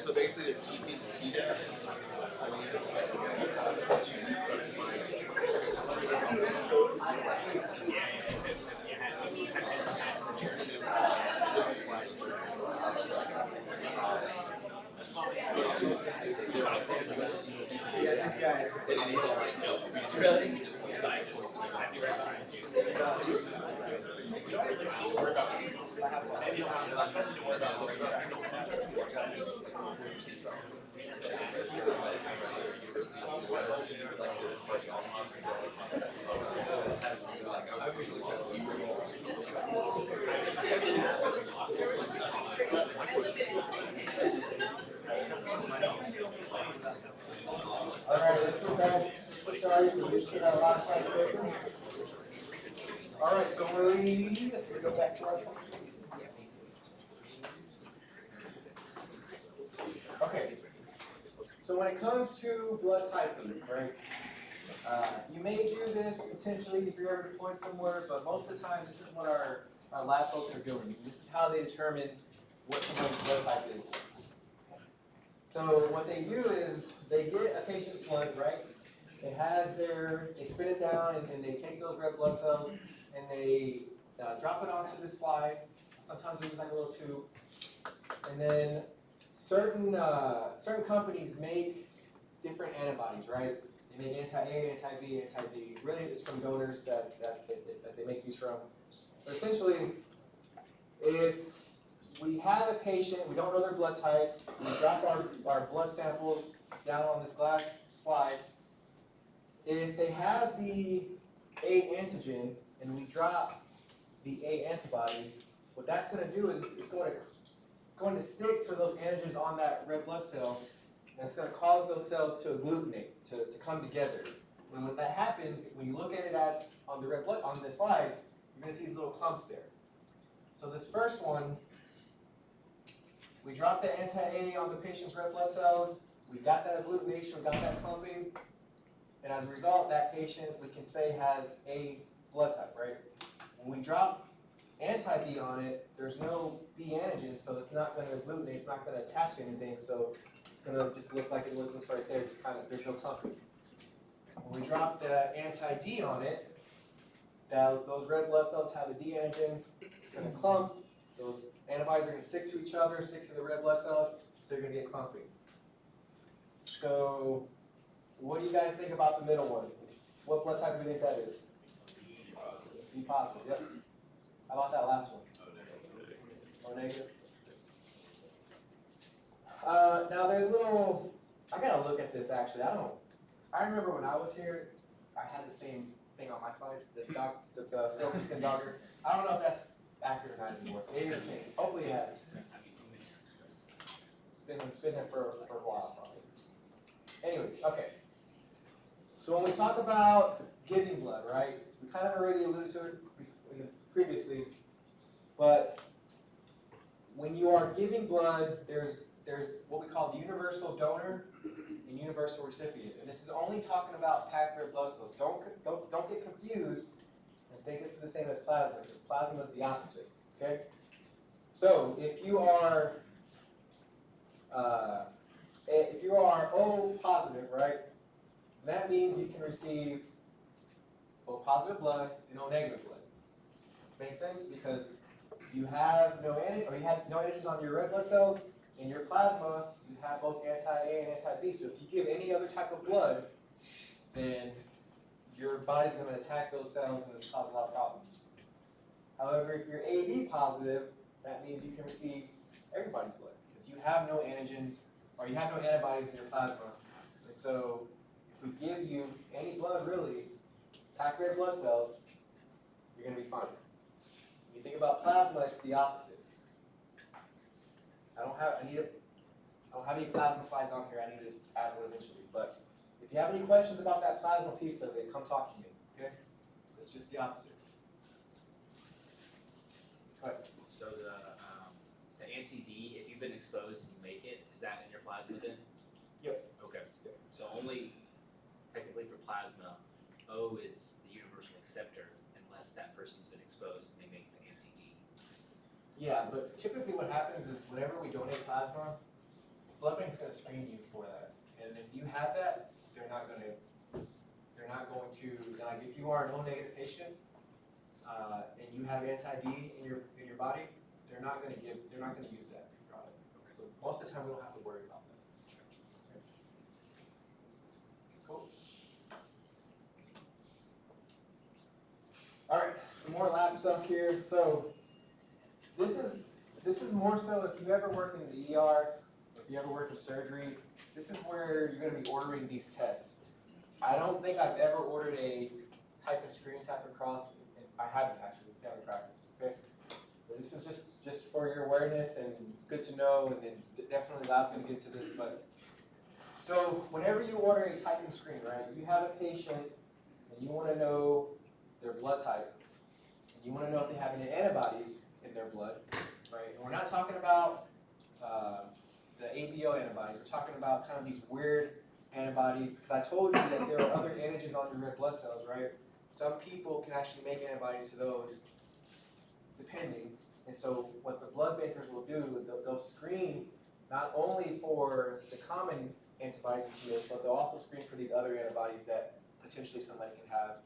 So basically, they're keeping T. Alright, let's go back. Let's start to our last slide paper. Alright, so let's go back to our. Okay. So when it comes to blood typing, right? You may do this potentially if you're ever deployed somewhere, but most of the time this is what our lab folks are doing. This is how they determine what someone's blood type is. So what they do is they get a patient's blood, right? It has they spin it down and they take those red blood cells and they drop it onto this slide. Sometimes we use like a little tube. And then certain companies make different antibodies, right? They make anti-A, anti-B, anti-D. Really, it's from donors that they make these from. But essentially, if we have a patient, we don't know their blood type, we drop our blood samples down on this glass slide. If they have the A antigen and we drop the A antibody, what that's going to do is it's going to stick to those antigens on that red blood cell, and it's going to cause those cells to agglutinate, to come together. And when that happens, when you look at it on the red blood on this slide, you're going to see these little clumps there. So this first one, we drop the anti-A on the patient's red blood cells, we got that agglutination, we got that clumping, and as a result, that patient, we can say, has A blood type, right? When we drop anti-B on it, there's no B antigen, so it's not going to agglutinate, it's not going to attach to anything, so it's going to just look like it looks right there, just kind of, there's no clumping. When we drop the anti-D on it, those red blood cells have a D antigen, it's going to clump, those antibodies are going to stick to each other, stick to the red blood cells, so you're going to get clumping. So, what do you guys think about the middle one? What blood type do you think that is? B positive, yep. How about that last one? O negative. Now there's little, I gotta look at this actually, I remember when I was here, I had the same thing on my slide, the Filkerson dogger. I don't know if that's accurate or not anymore. Maybe it's changed. Hopefully it has. It's been there for a while probably. Anyways, okay. So when we talk about giving blood, right? We kind of already alluded to it previously, but when you are giving blood, there's what we call the universal donor and universal recipient, and this is only talking about packed red blood cells. Don't get confused and think this is the same as plasma, because plasma is the opposite. Okay. So if you are O positive, right? That means you can receive O positive blood and O negative blood. Makes sense? Because you have no antigens on your red blood cells. In your plasma, you have both anti-A and anti-B. So if you give any other type of blood, then your body's going to attack those cells and it'll cause a lot of problems. However, if you're AB positive, that means you can receive everybody's blood because you have no antigens or you have no antibodies in your plasma. And so if we give you any blood really, packed red blood cells, you're going to be fine. When you think about plasma, it's the opposite. I don't have any plasma slides on here. I need to add one eventually. But if you have any questions about that plasma piece of it, come talk to me. Okay? So it's just the opposite. Go ahead. So the anti-D, if you've been exposed and you make it, is that in your plasma then? Yep. Okay. Yep. So only technically for plasma, O is the universal acceptor unless that person's been exposed and they make the anti-D. Yeah, but typically what happens is whenever we donate plasma, blood bank's going to screen you for that. And if you have that, they're not going to, like if you are an O negative patient and you have anti-D in your body, they're not going to use that product. So most of the time we don't have to worry about that. Okay. Cool. All right, some more lab stuff here. So this is more so if you ever work in the ER, if you ever work in surgery, this is where you're going to be ordering these tests. I don't think I've ever ordered a type and screen, type and cross. I haven't actually, haven't practiced. Okay, but this is just for your awareness and good to know, and then definitely lab's going to get into this. But so whenever you order a type and screen, right, you have a patient and you want to know their blood type, and you want to know if they have any antibodies in their blood, right? And we're not talking about the ABO antibodies. We're talking about kind of these weird antibodies, because I told you that there are other antigens on your red blood cells, right? Some people can actually make antibodies to those, depending. And so what the blood bankers will do, they'll screen not only for the common antibodies you give, but they'll also screen for these other antibodies that potentially somebody can have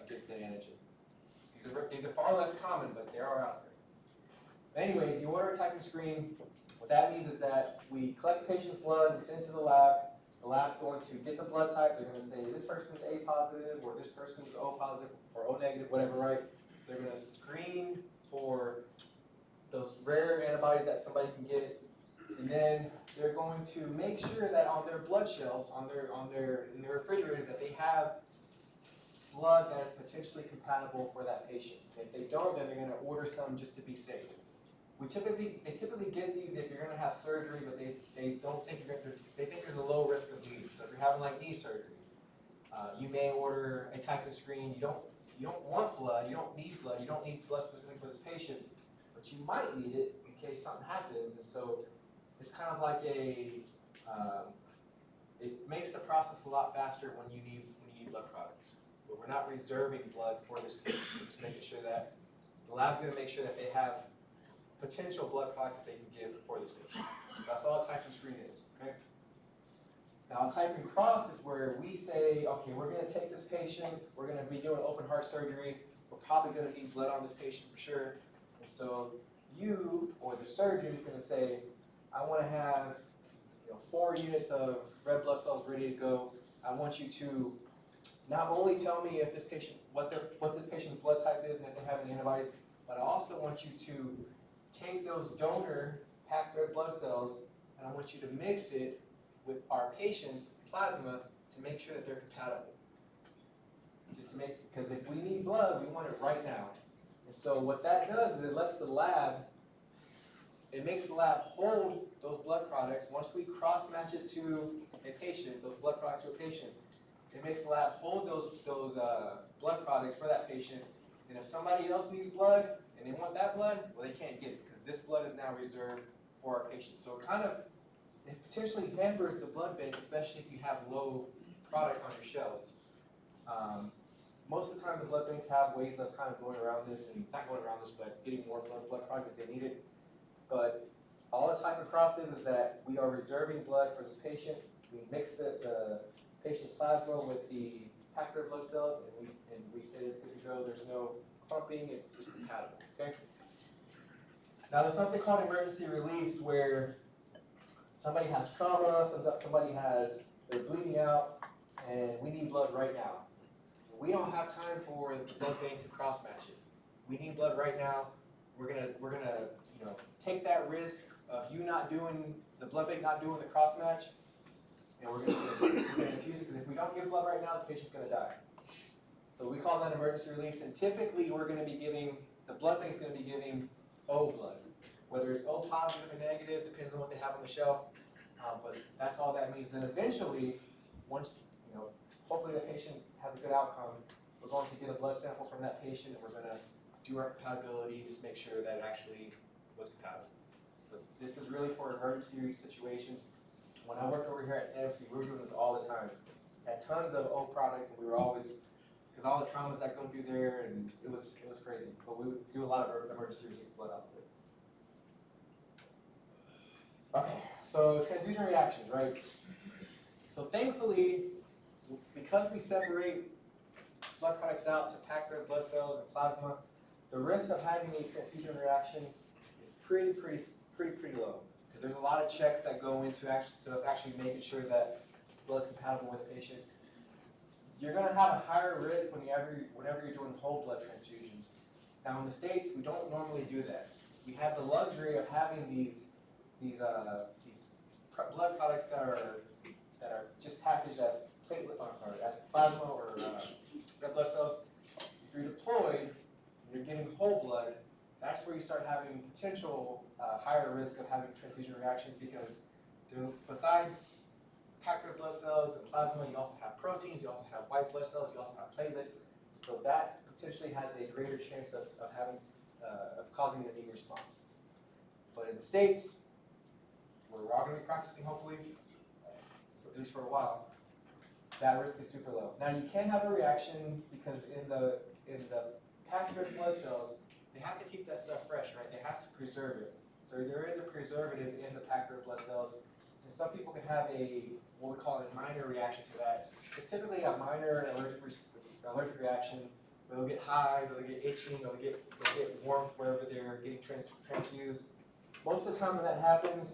against that antigen. These are far less common, but they are out there. Anyways, you order a type and screen. What that means is that we collect the patient's blood, we send it to the lab. The lab's going to get the blood type. They're going to say this person's A positive, or this person's O positive, or O negative, whatever, right? They're going to screen for those rare antibodies that somebody can get, and then they're going to make sure that on their blood shelves, in their refrigerators, that they have blood that is potentially compatible for that patient. If they don't, then they're going to order some just to be safe. They typically get these if you're going to have surgery, but they don't think they think there's a low risk of bleeding. So if you're having like knee surgery, you may order a type of screen. You don't want blood. You don't need blood. You don't need blood specifically for this patient, but you might need it in case something happens. And so it's kind of like it makes the process a lot faster when you need blood products. But we're not reserving blood for this patient. We're just making sure that the lab's going to make sure that they have potential blood products that they can give for this patient. So that's all a type and screen is, okay? Now, a type and cross is where we say, okay, we're going to take this patient, we're going to be doing open heart surgery, we're probably going to need blood on this patient for sure. And so you, or the surgeon, is going to say, I want to have 4 units of red blood cells ready to go. I want you to not only tell me if this patient, what this patient's blood type is and if they have any antibodies, but I also want you to take those donor packed red blood cells and I want you to mix it with our patient's plasma to make sure that they're compatible. Just to make, because if we need blood, we want it right now. And so what that does is it lets the lab, it makes the lab hold those blood products. Once we cross-match it to a patient, those blood products to a patient, it makes the lab hold those blood products for that patient. And if somebody else needs blood and they want that blood, well, they can't get it because this blood is now reserved for our patient. So it potentially hampers the blood bank, especially if you have low products on your shelves. Most of the time, the blood banks have ways of kind of going around this, and not going around this, but getting more blood product if they need it. But all the type of cross is that we are reserving blood for this patient. We mix the patient's plasma with the packed red blood cells, and we say it's good to go. There's no clumping, it's just compatible, okay? Now there's something called emergency release where somebody has trauma, they're bleeding out, and we need blood right now. We don't have time for the blood bank to cross-match it. We need blood right now. We're gonna take that risk of you not doing, the blood bank not doing the cross-match, and we're gonna infuse it, because if we don't give blood right now, this patient's gonna die. So we call that emergency release, and typically we're gonna be giving, the blood bank's gonna be giving O blood. Whether it's O positive or negative, depends on what they have on the shelf, but that's all that means. Then eventually, once, hopefully the patient has a good outcome, we're going to get a blood sample from that patient, and we're gonna do our compatibility, just make sure that it actually was compatible. But this is really for emergency situations. When I worked over here at SAMC, we were doing this all the time. Had tons of O products, and we were always, because all the traumas that go through there, and it was crazy. But we would do a lot of emergency release blood out there. Okay, so transfusion reactions, right? So thankfully, because we separate blood products out to packed red blood cells and plasma, the risk of having a transfusion reaction is pretty low. Because there's a lot of checks that go into us actually making sure that blood's compatible with the patient. You're going to have a higher risk whenever you're doing whole blood transfusions. Now in the States, we don't normally do that. We have the luxury of having these blood products that are just packaged as as plasma or red blood cells. If you're deployed and you're giving whole blood, that's where you start having potential higher risk of having transfusion reactions, because besides packed red blood cells and plasma, you also have proteins, you also have white blood cells, you also have platelets. So that potentially has a greater chance of causing an immune response. But in the States, where we're all going to be practicing, hopefully, at least for a while, that risk is super low. Now you can have a reaction because in the packed red blood cells, they have to keep that stuff fresh, right? They have to preserve it. So there is a preservative in the packed red blood cells, and some people can have what we call a minor reaction to that. It's typically a minor allergic reaction, where they'll get hives, or they get itching, or they get warmth wherever they're getting transfused. Most of the time when that happens,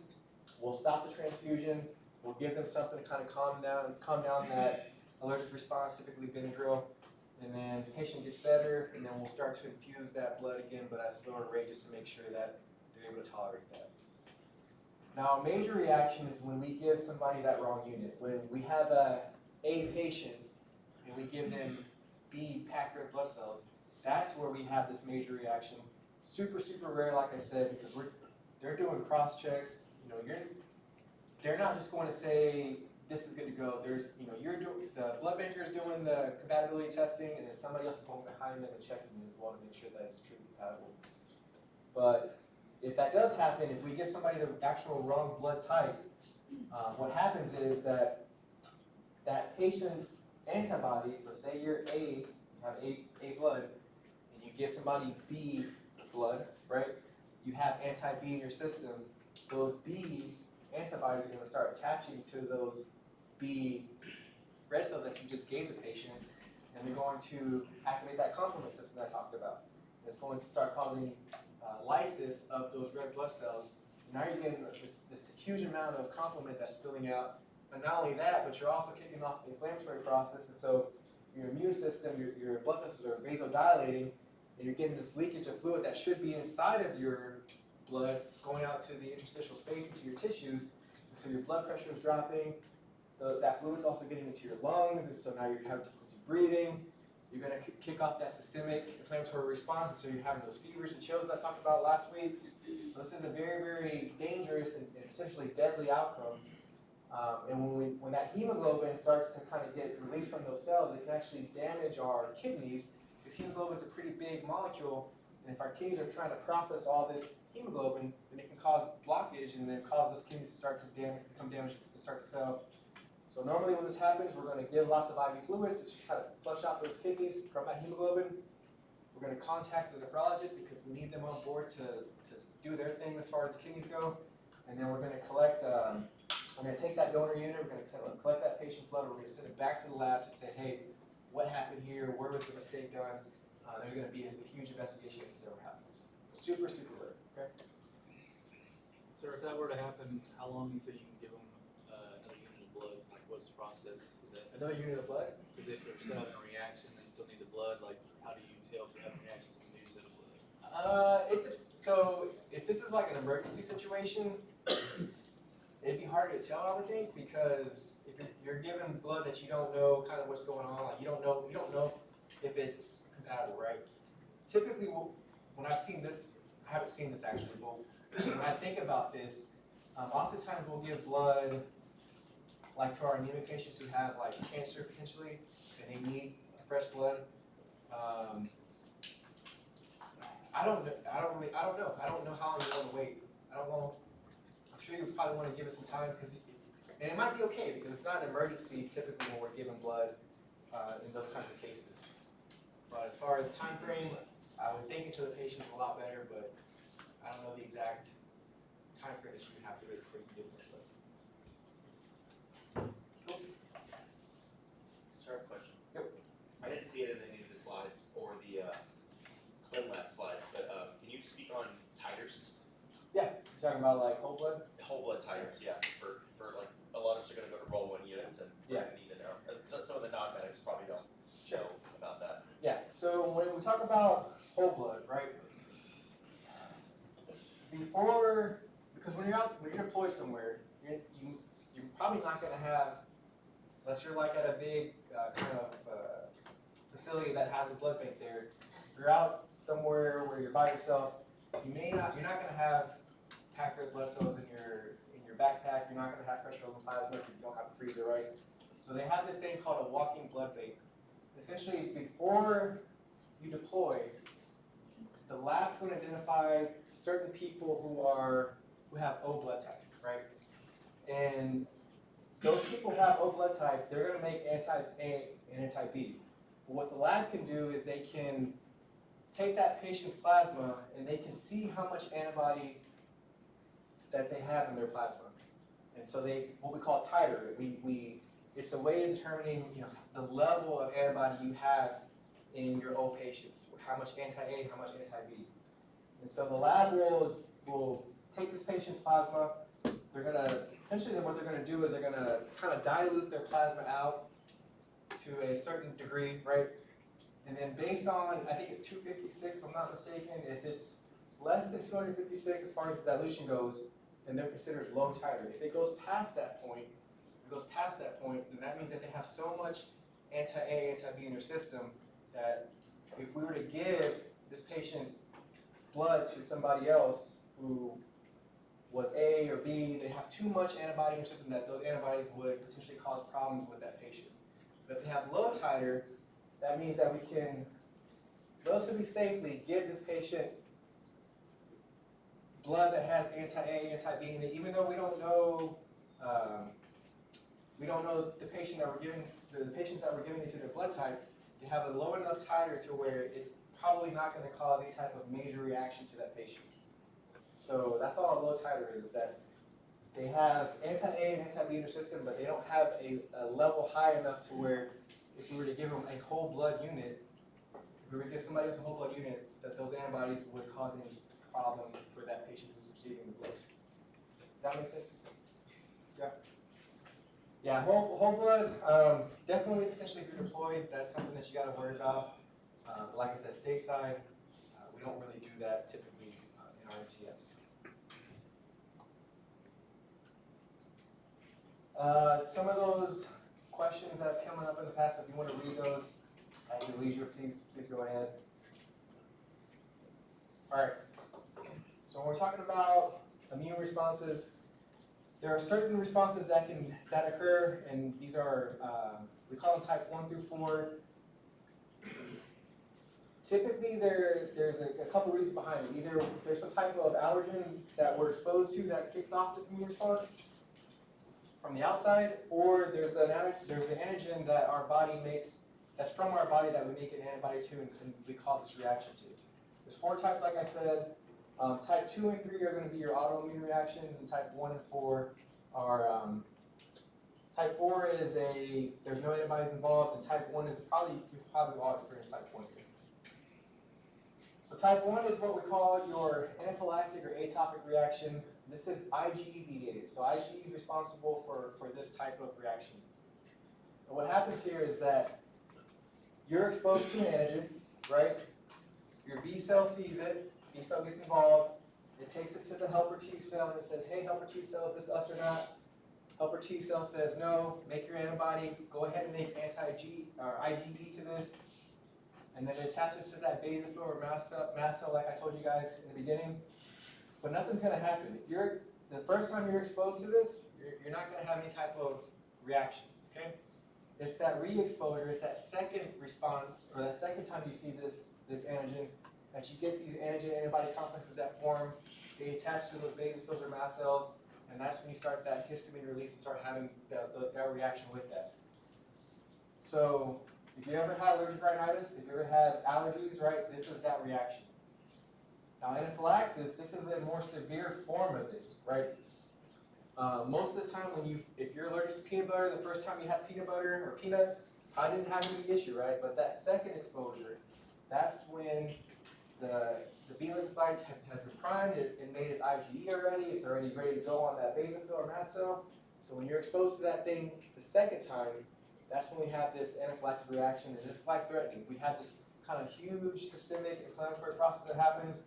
we'll stop the transfusion. We'll give them something to kind of calm down that allergic response, typically Benadryl, and then the patient gets better, and then we'll start to infuse that blood again, but at a slower rate, just to make sure that they're able to tolerate that. Now, a major reaction is when we give somebody that wrong unit. When we have a patient and we give them B packed red blood cells, that's where we have this major reaction. Super rare, like I said, because they're doing cross checks. They're not just going to say this is good to go. There's, the blood banker is doing the compatibility testing, and then somebody else is going behind them and checking it as well to make sure that it's truly compatible. But if that does happen, if we give somebody the actual wrong blood type, what happens is that that patient's antibodies, so say you're A, you have A blood, and you give somebody B blood, right? You have anti-B in your system, those B antibodies are gonna start attaching to those B red cells that you just gave the patient, and they're going to activate that complement system that I talked about. It's going to start causing lysis of those red blood cells. Now you're getting this huge amount of complement that's spilling out. And not only that, but you're also kicking off the inflammatory process, and so your immune system, your blood vessels are vasodilating, and you're getting this leakage of fluid that should be inside of your blood going out to the interstitial space into your tissues. And so your blood pressure is dropping, that fluid's also getting into your lungs, and so now you're having difficulty breathing. You're going to kick off that systemic inflammatory response, and so you're having those fevers and chills that I talked about last week. So this is a very, very dangerous and potentially deadly outcome. And when that hemoglobin starts to kind of get released from those cells, it can actually damage our kidneys, because hemoglobin is a pretty big molecule, and if our kidneys are trying to process all this hemoglobin, then it can cause blockage and then cause those kidneys to start to become damaged and start to fail. So normally when this happens, we're going to give lots of IV fluids to try to flush out those kidneys from that hemoglobin. We're going to contact the nephrologist because we need them on board to do their thing as far as the kidneys go. And then we're going to collect, we're going to take that donor unit, we're going to collect that patient's blood, we're going to send it back to the lab to say, hey, what happened here, where was the mistake done? There's going to be a huge investigation if this ever happens. Super, super rare, okay? Sir, if that were to happen, how long until you can give them another unit of blood? Like, what's the process? Is that Another unit of blood? because if they're still having a reaction, they still need the blood? Like, how do you tell if they're having reactions to the new set of blood? So if this is like an emergency situation, it'd be harder to tell, I would think, because if you're giving blood that you don't know kind of what's going on, like you don't know if it's compatible, right? Typically, when I've seen this, I haven't seen this actually, but when I think about this, oftentimes we'll give blood like to our anemic patients who have like cancer potentially, and they need fresh blood. I don't know. I don't know how long you want to wait. I don't know. I'm sure you probably want to give it some time and it might be okay because it's not an emergency typically when we're giving blood in those kinds of cases. But as far as time frame, I would think into the patient's a lot better, but I don't know the exact time frame that you would have to wait before you can give them this blood. Cool. Sharp question. Yep. I didn't see it in any of the slides or the ClinLab slides, but can you speak on titers? Yeah, you're talking about like whole blood? Whole blood titers, yeah. For like a lot of us are gonna go to roll 1 units and we're gonna need to know. Some of the non-medics probably don't know about that. Yeah, so when we talk about whole blood, right? Because when you're deployed somewhere, you're probably not gonna have, unless you're like at a big facility that has a blood bank there. If you're out somewhere where you're by yourself, you're not gonna have packed red blood cells in your backpack. You're not gonna have pressure over plasma if you don't have a freezer, right? So they have this thing called a walking blood bank. Essentially, before you deploy, the lab's going to identify certain people who have O blood type, right? And those people who have O blood type, they're going to make anti-A and anti-B. But what the lab can do is they can take that patient's plasma and they can see how much antibody that they have in their plasma. And so what we call titer, it's a way of determining the level of antibody you have in your O patients, how much anti-A, how much anti-B. And so the lab will take this patient's plasma. They're gonna, essentially what they're gonna do is they're gonna kind of dilute their plasma out to a certain degree, right? And then based on, I think it's 256 if I'm not mistaken, if it's less than 256 as far as the dilution goes, then they're considered low titer. If it goes past that point, then that means that they have so much anti-A, anti-B in their system that if we were to give this patient blood to somebody else who was A or B, they have too much antibody in their system that those antibodies would potentially cause problems with that patient. But if they have low titer, that means that we can relatively safely give this patient blood that has anti-A, anti-B in it, even though we don't know we don't know the patient that we're giving, the patients that we're giving it to their blood type, they have a low enough titer to where it's probably not going to cause any type of major reaction to that patient. So that's all a low titer is, that they have anti-A and anti-B in their system, but they don't have a level high enough to where if we were to give them a whole blood unit, if we were to give somebody else a whole blood unit, that those antibodies would cause any problem for that patient who's receiving the blood. Does that make sense? Yeah. Yeah, whole blood, definitely potentially if you're deployed, that's something that you got to worry about. Like I said, stateside, we don't really do that typically in our MTFs. Some of those questions that have come up in the past, if you want to read those at your leisure, please go ahead. All right, so when we're talking about immune responses, there are certain responses that occur, and these are, we call them type 1 through 4. Typically, there's a couple reasons behind it. Either there's some type of allergen that we're exposed to that kicks off this immune response from the outside, or there's an antigen that our body makes, that's from our body that we make an antibody to, and we cause this reaction to. There's 4 types, like I said. Type 2 and 3 are going to be your autoimmune reactions, and type 1 and 4 are, type 4 is there's no antibodies involved, and type 1 is you've probably all experienced type 1 here. So type 1 is what we call your anaphylactic or atopic reaction. This is IgE mediated, so IgE is responsible for this type of reaction. And what happens here is that you're exposed to an antigen, right? Your B cell sees it, B cell gets involved, it takes it to the helper T cell and it says, hey, helper T cell, is this us or not? Helper T cell says no, make your antibody, go ahead and make IgE to this, and then it attaches to that basophil or mast cell like I told you guys in the beginning. But nothing's going to happen. If the first time you're exposed to this, you're not going to have any type of reaction, okay? It's that re-exposure, it's that second response, or that second time you see this antigen, that you get these antigen-antibody complexes that form, they attach to those basophils or mast cells, and that's when you start that histamine release and start having that reaction with that. So, if you ever had allergic rhinitis, if you ever had allergies, right, this is that reaction. Now, anaphylaxis, this is a more severe form of this, right? Most of the time, if you're allergic to peanut butter, the first time you had peanut butter or peanuts, I didn't have any issue, right? But that second exposure, that's when the B lymphocyte has been primed, it made its IgE already, it's already ready to go on that basophil or mast cell. So when you're exposed to that thing the second time, that's when we have this anaphylactic reaction, and it's life-threatening. We have this kind of huge systemic inflammatory process that happens.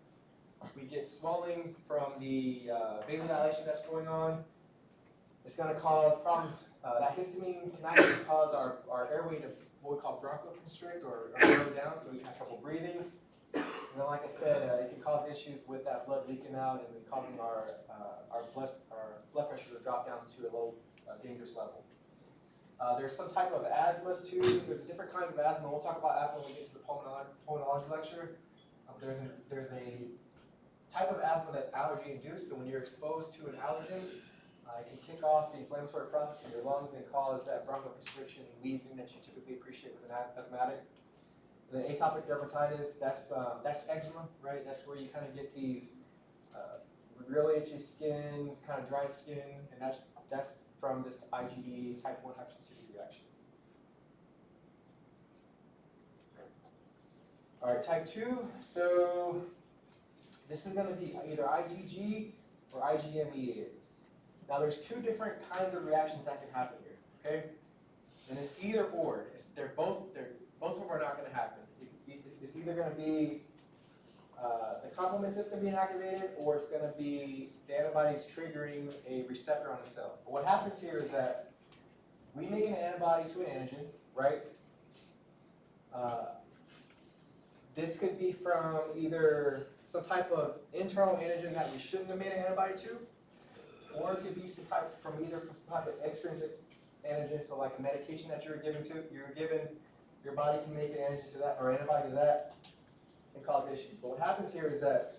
We get swelling from the vasodilation that's going on. It's going to cause problems. That histamine can actually cause our airway to what we call bronchoconstrict or slow down, so we can have trouble breathing. And then, like I said, it can cause issues with that blood leaking out and then causing our blood pressure to drop down to a low dangerous level. There's some type of asthmas too. There's different kinds of asthma. We'll talk about asthma when we get to the pulmonology lecture. There's a type of asthma that's allergy induced. So when you're exposed to an allergen, it can kick off the inflammatory process in your lungs and cause that bronchoconstriction and wheezing that you typically appreciate with an asthmatic. The atopic dermatitis, that's eczema, right? That's where you kind of get these really itchy skin, kind of dry skin, and that's from this IgE type 1 hypersensitivity reaction. All right, type 2, so this is going to be either IgG or IgM mediated. Now there's 2 different kinds of reactions that can happen here, okay? And it's either or. Both of them are not going to happen. It's either going to be the complement system being activated, or it's going to be the antibodies triggering a receptor on the cell. But what happens here is that we make an antibody to an antigen, right? This could be from either some type of internal antigen that we shouldn't have made an antibody to, or it could be some type of extrinsic antigen, so like a medication that you're given, your body can make an antigen to that or antibody to that and cause issues. But what happens here is that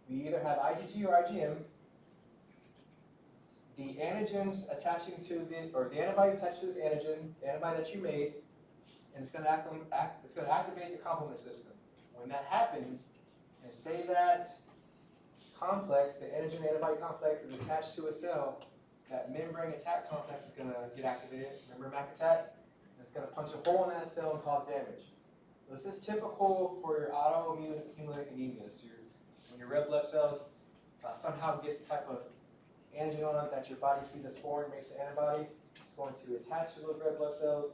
we either have IgG or IgM, the antigens attaching to the antibodies attached to this antigen, the antibody that you made, and it's going to activate the complement system. When that happens, and say that complex, the antigen antibody complex, is attached to a cell, that membrane attack complex is going to get activated, membrane MAC attack, and it's going to punch a hole in that cell and cause damage. So this is typical for your autoimmune hemolytic anemia. So when your red blood cells somehow get some type of antigen on it that your body sees as foreign, makes an antibody, it's going to attach to those red blood cells,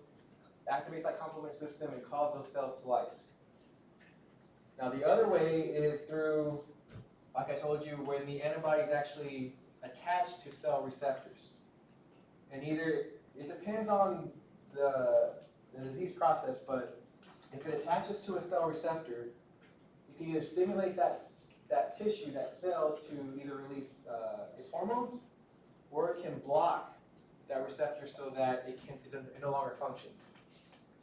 activate that complement system, and cause those cells to lyse. Now the other way is through, like I told you, when the antibody is actually attached to cell receptors. And either, it depends on the disease process, but if it attaches to a cell receptor, you can either stimulate that tissue, that cell, to either release its hormones, or it can block that receptor so that it no longer functions.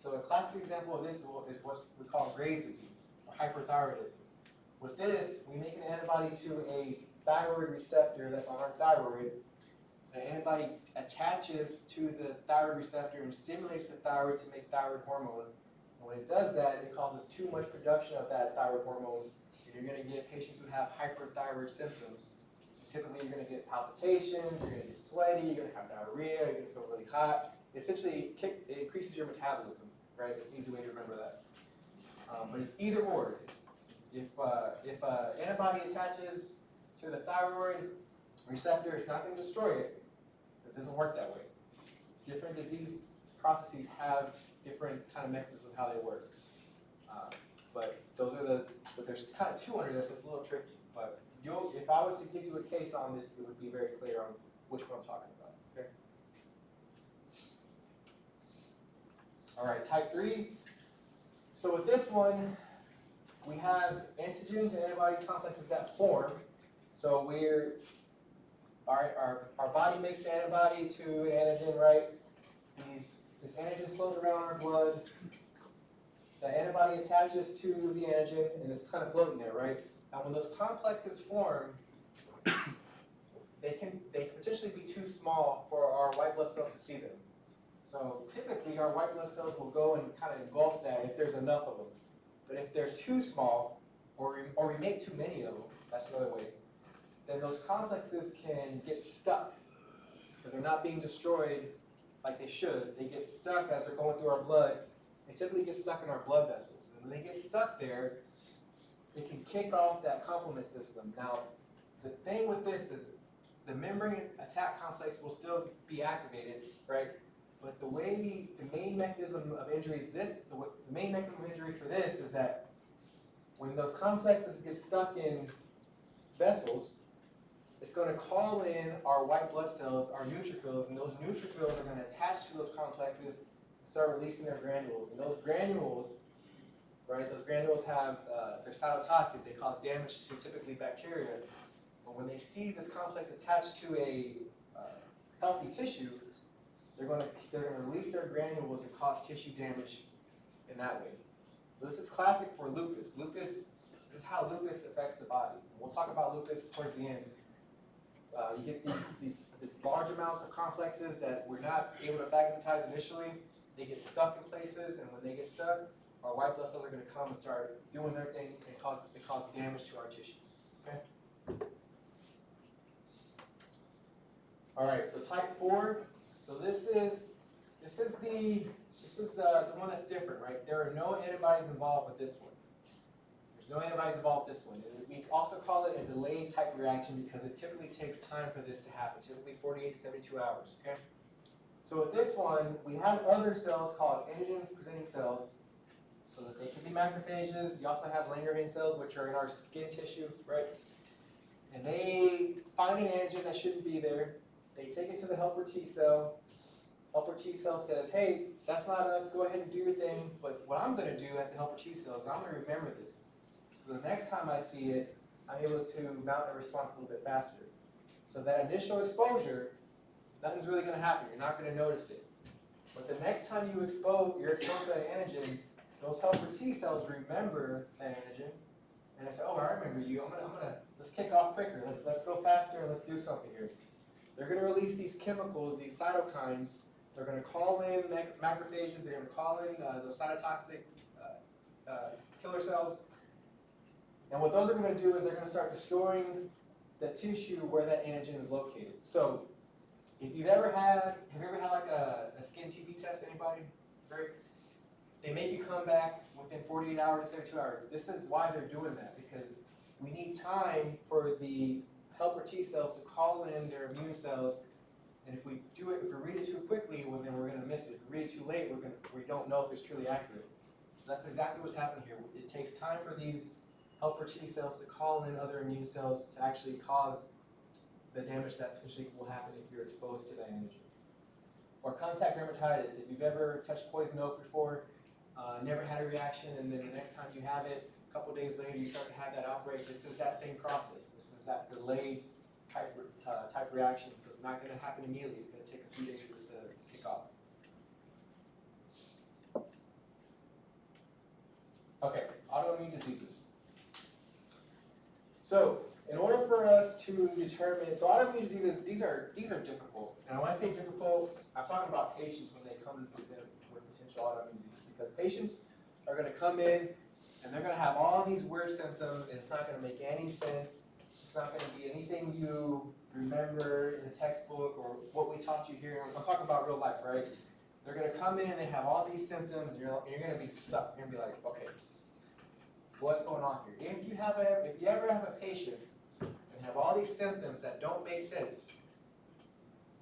So a classic example of this is what we call Graves' disease, or hyperthyroidism. With this, we make an antibody to a thyroid receptor that's on our thyroid. The antibody attaches to the thyroid receptor and stimulates the thyroid to make thyroid hormone. And when it does that, it causes too much production of that thyroid hormone. And you're going to get patients who have hyperthyroid symptoms. Typically, you're going to get palpitations, you're going to get sweaty, you're going to have diarrhea, you're going to feel really hot. Essentially, it increases your metabolism, right? It's an easy way to remember that. But it's either or. If antibody attaches to the thyroid receptor, it's not going to destroy it. It doesn't work that way. Different disease processes have different kind of mechanisms of how they work. But there's kind of two under this, so it's a little tricky. But if I was to give you a case on this, it would be very clear on which one I'm talking about. Okay. All right, type 3. So with this one, we have antigens and antibody complexes that form. So our body makes an antibody to an antigen, right? This antigen flows around our blood. The antibody attaches to the antigen, and it's kind of floating there, right? Now, when those complexes form, they can potentially be too small for our white blood cells to see them. So typically, our white blood cells will go and kind of engulf that if there's enough of them. But if they're too small, or we make too many of them, that's another way, then those complexes can get stuck because they're not being destroyed like they should. They get stuck as they're going through our blood. They typically get stuck in our blood vessels. And when they get stuck there, it can kick off that complement system. Now, the thing with this is the membrane attack complex will still be activated, right? But the main mechanism of injury for this is that when those complexes get stuck in vessels, it's going to call in our white blood cells, our neutrophils, and those neutrophils are going to attach to those complexes and start releasing their granules. And those granules, right, have, they're cytotoxic. They cause damage to typically bacteria. But when they see this complex attached to a healthy tissue, they're going to release their granules and cause tissue damage in that way. So this is classic for lupus. This is how lupus affects the body. We'll talk about lupus towards the end. You get these large amounts of complexes that we're not able to phagocytize initially. They get stuck in places, and when they get stuck, our white blood cells are going to come and start doing their thing and cause damage to our tissues. Okay. All right. So type 4. So this is the one that's different, right? There are no antibodies involved with this one. There's no antibodies involved with this one. And we also call it a delayed type reaction because it typically takes time for this to happen, typically 48 to 72 hours, okay? So with this one, we have other cells called antigen-presenting cells, so that they can be macrophages. You also have Langerhans cells, which are in our skin tissue, right? And they find an antigen that shouldn't be there. They take it to the helper T cell. Helper T cell says, hey, that's not us, go ahead and do your thing. But what I'm going to do as the helper T cell is I'm going to remember this. So the next time I see it, I'm able to mount a response a little bit faster. So that initial exposure, nothing's really going to happen. You're not going to notice it. But the next time you're exposed to that antigen, those helper T cells remember that antigen, and they say, oh, I remember you. I'm gonna let's kick off quicker. Let's go faster and let's do something here. they're going to release these chemicals, these cytokines. They're going to call in macrophages. They're going to call in those cytotoxic killer cells. And what those are going to do is they're going to start destroying the tissue where that antigen is located. So if have you ever had like a skin TB test, anybody? Right? They make you come back within 48 hours instead of 2 hours. This is why they're doing that, because we need time for the helper T cells to call in their immune cells. And if we read it too quickly, well, then we're going to miss it. If we read it too late, we don't know if it's truly accurate. So that's exactly what's happening here. It takes time for these helper T cells to call in other immune cells to actually cause the damage that potentially will happen if you're exposed to that antigen. Or contact dermatitis. If you've ever touched poison oak before, never had a reaction, and then the next time you have it, a couple days later you start to have that outbreak, this is that same process. This is that delayed type reaction, so it's not going to happen immediately. It's going to take a few days for this to kick off. Okay, autoimmune diseases. So, in order for us to determine, so autoimmune diseases, these are difficult. And when I say difficult, I'm talking about patients when they come and present with potential autoimmune disease. Because patients are going to come in and they're going to have all these weird symptoms, and it's not going to make any sense. It's not going to be anything you remember in the textbook or what we taught you here. I'm talking about real life, right? They're going to come in and they have all these symptoms, and you're going to be stuck. You're going to be like, okay, what's going on here? If you ever have a patient and have all these symptoms that don't make sense,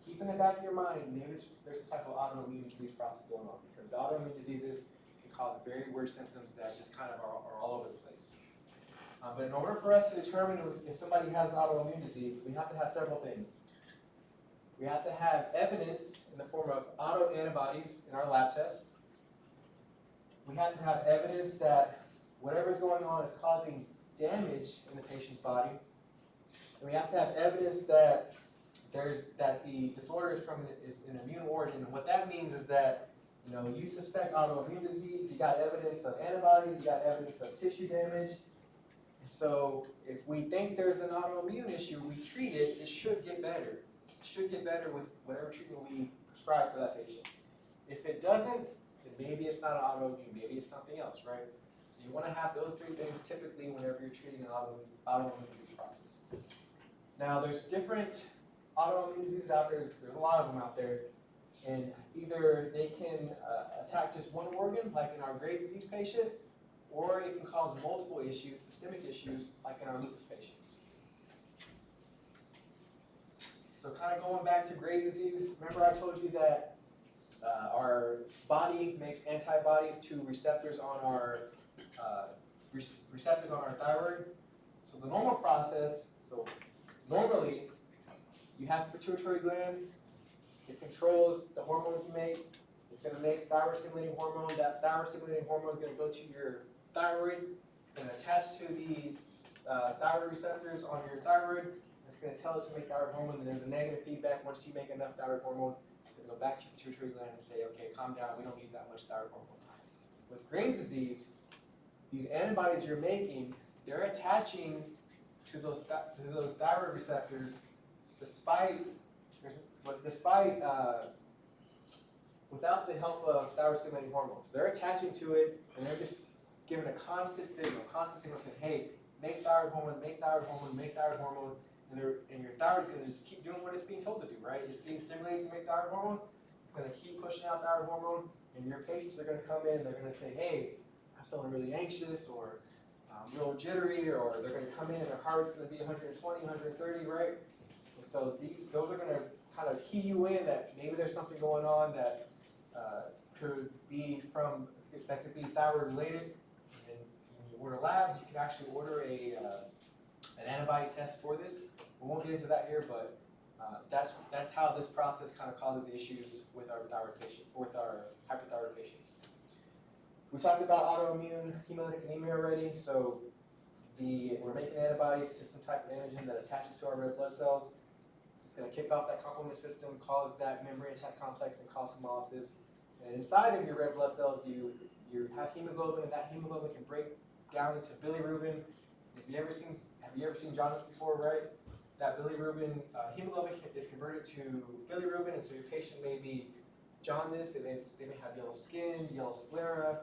keep in the back of your mind, maybe there's some type of autoimmune disease process going on, because the autoimmune diseases can cause very weird symptoms that just kind of are all over the place. But in order for us to determine if somebody has an autoimmune disease, we have to have several things. We have to have evidence in the form of autoantibodies in our lab tests. We have to have evidence that whatever's going on is causing damage in the patient's body. And we have to have evidence that the disorder is an immune origin. And what that means is that you suspect autoimmune disease, you got evidence of antibodies, you got evidence of tissue damage. And so if we think there's an autoimmune issue, we treat it, it should get better. It should get better with whatever treatment we prescribe for that patient. If it doesn't, then maybe it's not an autoimmune, maybe it's something else, right? So you want to have those three things typically whenever you're treating an autoimmune disease process. Now there's different autoimmune diseases out there, there's a lot of them out there, and either they can attack just one organ, like in our Graves' disease patient, or it can cause multiple issues, systemic issues, like in our lupus patients. So kind of going back to Graves' disease, remember I told you that our body makes antibodies to receptors on our thyroid. So the normal process, normally you have a pituitary gland. It controls the hormones you make. It's going to make thyroid-stimulating hormone. That thyroid-stimulating hormone is going to go to your thyroid. It's going to attach to the thyroid receptors on your thyroid. It's going to tell it to make thyroid hormone. And there's a negative feedback. Once you make enough thyroid hormone, it's going to go back to your pituitary gland and say, okay, calm down. We don't need that much thyroid hormone. With Graves' disease, these antibodies you're making, they're attaching to those thyroid receptors without the help of thyroid-stimulating hormones. They're attaching to it, and they're just giving a constant signal saying, hey, make thyroid hormone, make thyroid hormone, make thyroid hormone, and your thyroid's going to just keep doing what it's being told to do, right? It's getting stimulated to make thyroid hormone. It's going to keep pushing out thyroid hormone, and your patients are going to come in and they're going to say, hey, I'm feeling really anxious, or I'm real jittery, or they're going to come in and their heart's going to be 120, 130, right? And so those are going to kind of key you in that maybe there's something going on that could be thyroid related. And when you order labs, you can actually order an antibody test for this. We won't get into that here, but that's how this process kind of causes issues with our hyperthyroid patients. We talked about autoimmune hemolytic anemia already, so we're making antibodies to some type of antigen that attaches to our red blood cells. It's going to kick off that complement system, cause that membrane attack complex, and cause hemolysis. And inside of your red blood cells, you have hemoglobin, and that hemoglobin can break down into bilirubin. Have you ever seen jaundice before, right? that bilirubin, hemoglobin is converted to bilirubin, and so your patient may be jaundiced, and they may have yellow skin, yellow sclera,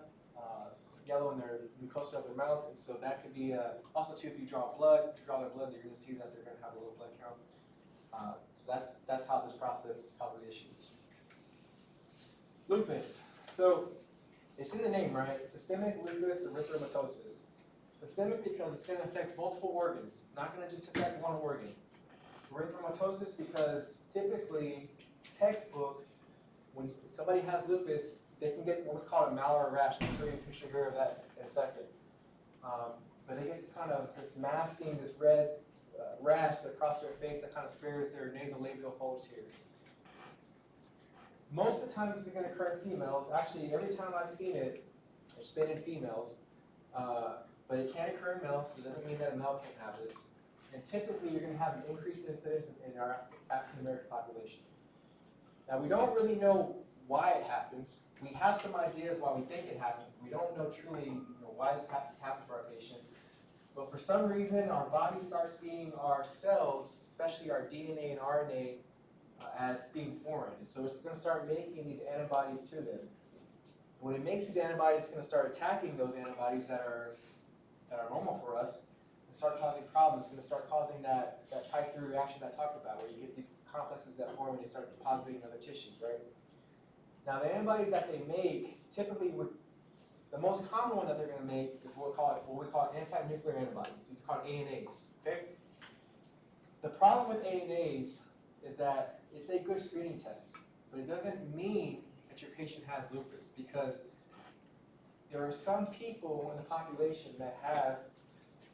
yellow in their mucosa of their mouth, and so that could be also too if you draw their blood, you're going to see that they're going to have a low blood count. So that's how this process causes issues. Lupus. So it's in the name, right? Systemic lupus erythematosus. Systemic because it's going to affect multiple organs. It's not going to just affect one organ. Erythematosus because typically, textbook, when somebody has lupus, they can get what's called a malar rash. I'll show you a picture here of that in a second. But they get kind of this masking, this red rash across their face that kind of spares their nasolabial folds here. Most of the time this is going to occur in females. Actually, every time I've seen it, it's been in females. But it can occur in males, so it doesn't mean that a male can't have this. And typically you're going to have an increased incidence in our African American population. Now we don't really know why it happens. We have some ideas why we think it happens. We don't know truly why this happens for our patient. But for some reason, our body starts seeing our cells, especially our DNA and RNA, as being foreign. And so it's going to start making these antibodies to them. When it makes these antibodies, it's going to start attacking those antibodies that are normal for us and start causing problems. It's going to start causing that type 3 reaction that I talked about, where you get these complexes that form and they start depositing in other tissues, right? Now the antibodies that they make typically the most common one that they're going to make is what we call anti-nuclear antibodies. These are called ANAs. Okay. The problem with ANAs is that it's a good screening test, but it doesn't mean that your patient has lupus, because there are some people in the population that have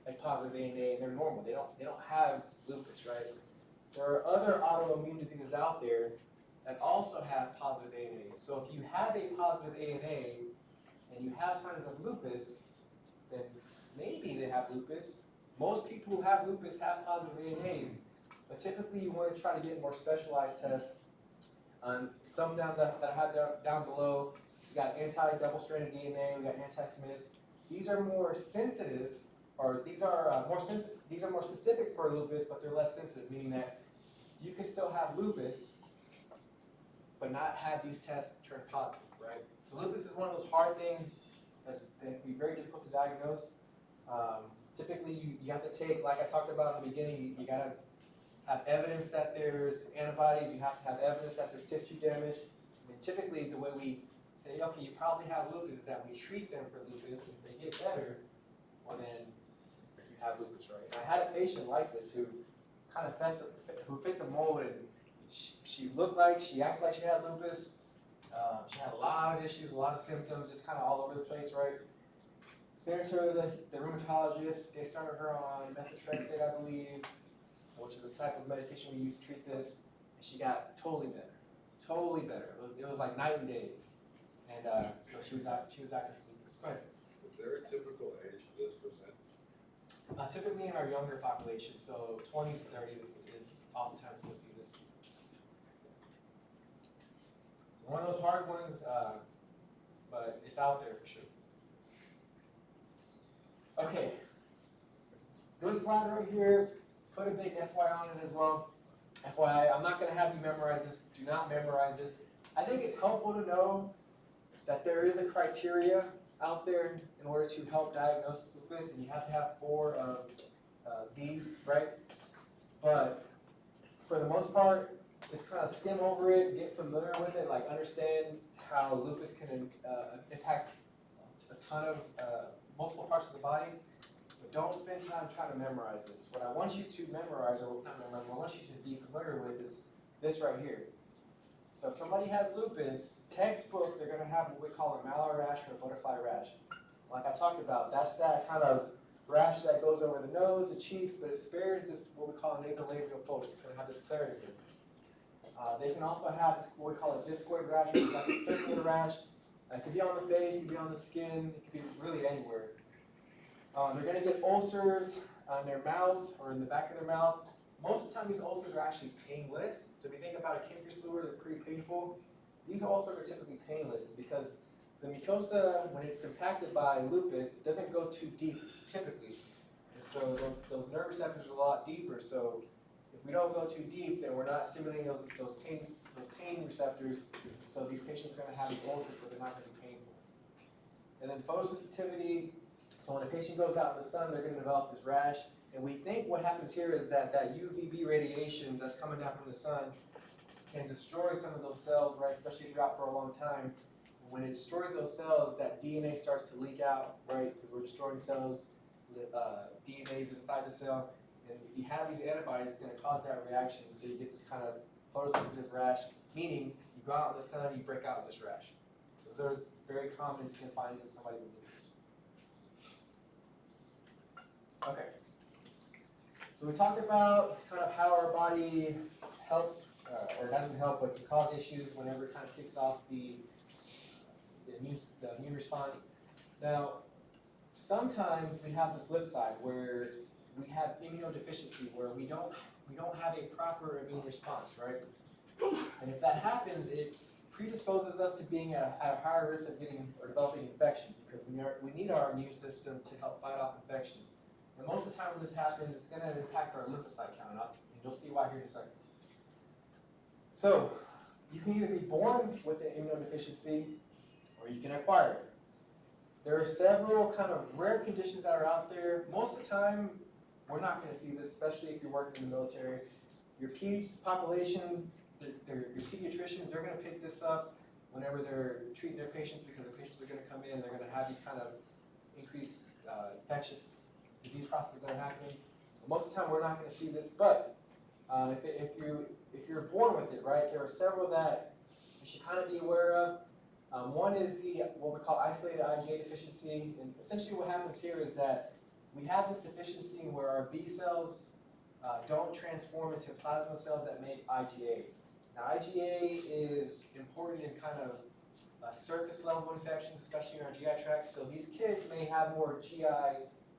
a positive ANA and they're normal. They don't have lupus, right? There are other autoimmune diseases out there that also have positive ANAs. So if you have a positive ANA and you have signs of lupus, then maybe they have lupus. Most people who have lupus have positive ANAs, but typically you want to try to get more specialized tests. Some that I have down below, we got anti-double-stranded DNA, we got anti-Smith. These are more sensitive, or these are more specific for lupus, but they're less sensitive, meaning that you can still have lupus, but not have these tests turn positive, right? So lupus is one of those hard things that can be very difficult to diagnose. Typically, you have to take, like I talked about in the beginning, you got to have evidence that there's antibodies, you have to have evidence that there's tissue damage. I mean, typically, the way we say, okay, you probably have lupus, is that we treat them for lupus, and if they get better, well then, you have lupus, right? And I had a patient like this who kind of fit the mold, and she looked like, she acted like she had lupus. She had a lot of issues, a lot of symptoms, just kind of all over the place, right? Sent her to the rheumatologist. They started her on methotrexate, I believe, which is the type of medication we use to treat this. And she got totally better, totally better. It was like night and day. And so she was out of lupus. Go ahead. Is there a typical age this presents? Typically in our younger population, so 20s and 30s is oftentimes we'll see this. It's one of those hard ones, but it's out there for sure. Okay, this slide right here, put a big FYI on it as well. FYI, I'm not going to have you memorize this. Do not memorize this. I think it's helpful to know that there is a criteria out there in order to help diagnose lupus, and you have to have 4 of these, right? But for the most part, just kind of skim over it, get familiar with it, like understand how lupus can impact a ton of multiple parts of the body. But don't spend time trying to memorize this. What I want you to memorize, or not memorize, what I want you to be familiar with is this right here. So if somebody has lupus, textbook, they're going to have what we call a malar rash or a butterfly rash. Like I talked about, that's that kind of rash that goes over the nose, the cheeks, but it spares this, what we call a nasolabial post. It's going to have this clarity here. They can also have this, what we call a discoid rash, which is like a circular rash. It could be on the face, it could be on the skin, it could be really anywhere. They're going to get ulcers on their mouth or in the back of their mouth. Most of the time, these ulcers are actually painless. So if you think about a canker sore, they're pretty painful. These ulcers are typically painless because the mucosa, when it's impacted by lupus, it doesn't go too deep typically. And so those nerve receptors are a lot deeper. So If we don't go too deep, then we're not stimulating those pain receptors, so these patients are gonna have an ulcer, but they're not gonna be painful. And then photosensitivity, so when a patient goes out in the sun, they're gonna develop this rash, and we think what happens here is that UVB radiation that's coming down from the sun can destroy some of those cells, right, especially if you're out for a long time. When it destroys those cells, that DNA starts to leak out, right, because we're destroying cells, DNA is inside the cell, and if you have these antibodies, it's going to cause that reaction, so you get this kind of photosensitive rash, meaning you go out in the sun, you break out this rash. So they're very common skin findings in somebody with lupus. Okay. So we talked about kind of how our body helps, or doesn't help, but can cause issues whenever it kind of kicks off the immune response. Now, sometimes we have the flip side where we have immunodeficiency, where we don't have a proper immune response, right? And if that happens, it predisposes us to being at a higher risk of getting or developing infection, because we need our immune system to help fight off infections. And most of the time when this happens, it's going to impact our lymphocyte count, and you'll see why here in a second. So, you can either be born with an immunodeficiency, or you can acquire it. There are several kind of rare conditions that are out there. Most of the time, we're not going to see this, especially if you're working in the military. Your peds population, your pediatricians, they're going to pick this up whenever they're treating their patients, because their patients are going to come in, they're going to have these kind of increased infectious disease processes that are happening. But most of the time, we're not going to see this, but if you're born with it, right, there are several that you should kind of be aware of. One is what we call isolated IgA deficiency, and essentially what happens here is that we have this deficiency where our B cells don't transform into plasma cells that make IgA. Now IgA is important in kind of surface level infections, especially in our GI tract, so these kids may have more GI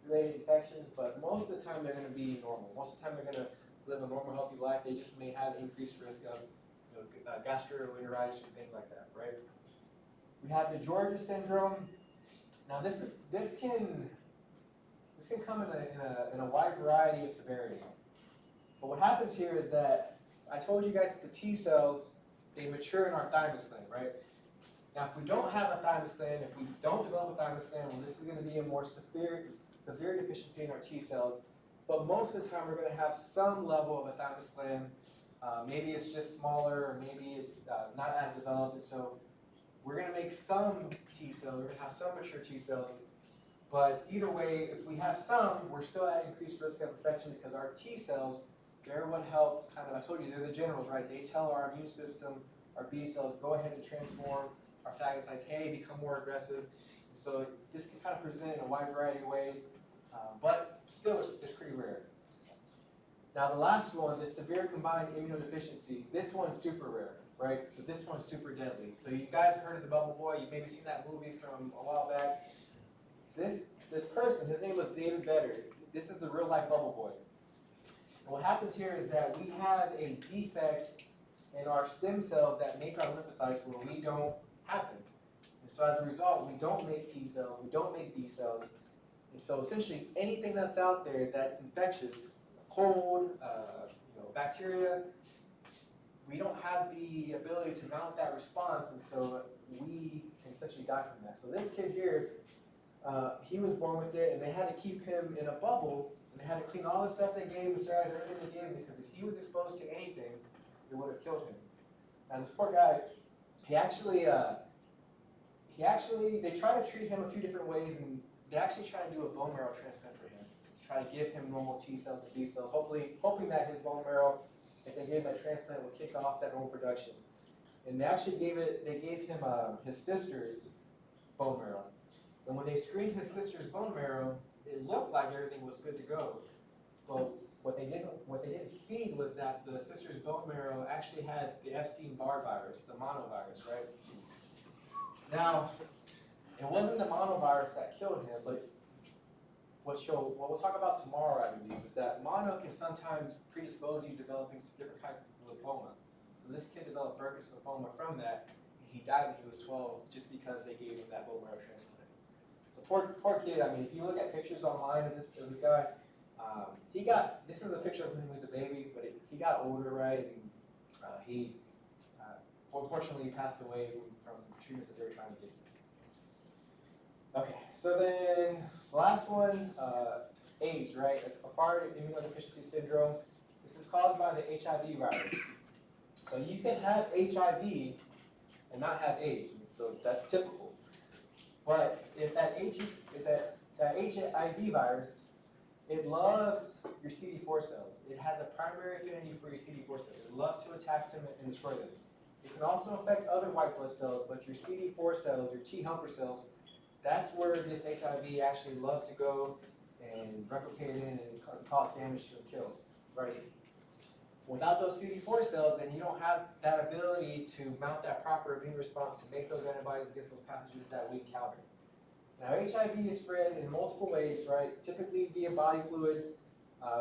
related infections, but most of the time they're going to be normal. Most of the time they're going to live a normal healthy life, they just may have increased risk of gastroenteritis and things like that, right? We have the Georgia syndrome. Now this can come in a wide variety of severity. But what happens here is that I told you guys that the T cells, they mature in our thymus gland, right? Now if we don't have a thymus gland, if we don't develop a thymus gland, well, this is going to be a more severe deficiency in our T cells. But most of the time we're going to have some level of a thymus gland. Maybe it's just smaller, or maybe it's not as developed, and so we're going to make some T cells, we're going to have some mature T cells, but either way, if we have some, we're still at increased risk of infection, because our T cells, they're what help, kind of, I told you, they're the generals, right? They tell our immune system, our B cells, go ahead and transform our phagocytes, hey, become more aggressive. And so this can kind of present in a wide variety of ways, but still it's pretty rare. Now the last one, the severe combined immunodeficiency, this one's super rare, right? But this one's super deadly. So you guys have heard of the Bubble Boy, you've maybe seen that movie from a while back. This person, his name was David Vedder. This is the real life Bubble Boy. And what happens here is that we have a defect in our stem cells that make our lymphocytes where we don't have them. And so as a result, we don't make T cells, we don't make B cells. And so essentially anything that's out there that's infectious, cold, bacteria, we don't have the ability to mount that response, and so we can essentially die from that. So this kid here, he was born with it, and they had to keep him in a bubble, and they had to clean all the stuff they gave him, steroids, everything they gave him, because if he was exposed to anything, it would have killed him. Now this poor guy, they try to treat him a few different ways, and they actually try to do a bone marrow transplant for him, try to give him normal T cells and B cells, hoping that his bone marrow, if they gave him a transplant, would kick off that normal production. And they actually gave him his sister's bone marrow. And when they screened his sister's bone marrow, it looked like everything was good to go. But what they didn't see was that the sister's bone marrow actually had the Epstein-Barr virus, the monovirus, right? Now, it wasn't the monovirus that killed him, but what we'll talk about tomorrow, I believe, is that mono can sometimes predispose you to developing different types of lymphoma. So this kid developed Burkitt's lymphoma from that, and he died when he was 12 just because they gave him that bone marrow transplant. So poor kid. I mean, if you look at pictures online of this guy, This is a picture of him when he was a baby, but he got older, right? And he unfortunately passed away from treatments that they were trying to give him. Okay, so then the last one, AIDS, right? Acquired immunodeficiency syndrome. This is caused by the HIV virus. So you can have HIV and not have AIDS, and so that's typical. But if that HIV virus, it loves your CD4 cells. It has a primary affinity for your CD4 cells. It loves to attack them and destroy them. It can also affect other white blood cells, but your CD4 cells, your T helper cells, that's where this HIV actually loves to go and replicate in and cause damage to and kill, right? Without those CD4 cells, then you don't have that ability to mount that proper immune response to make those antibodies against those pathogens that we encounter. Now, HIV is spread in multiple ways, right? Typically via body fluids.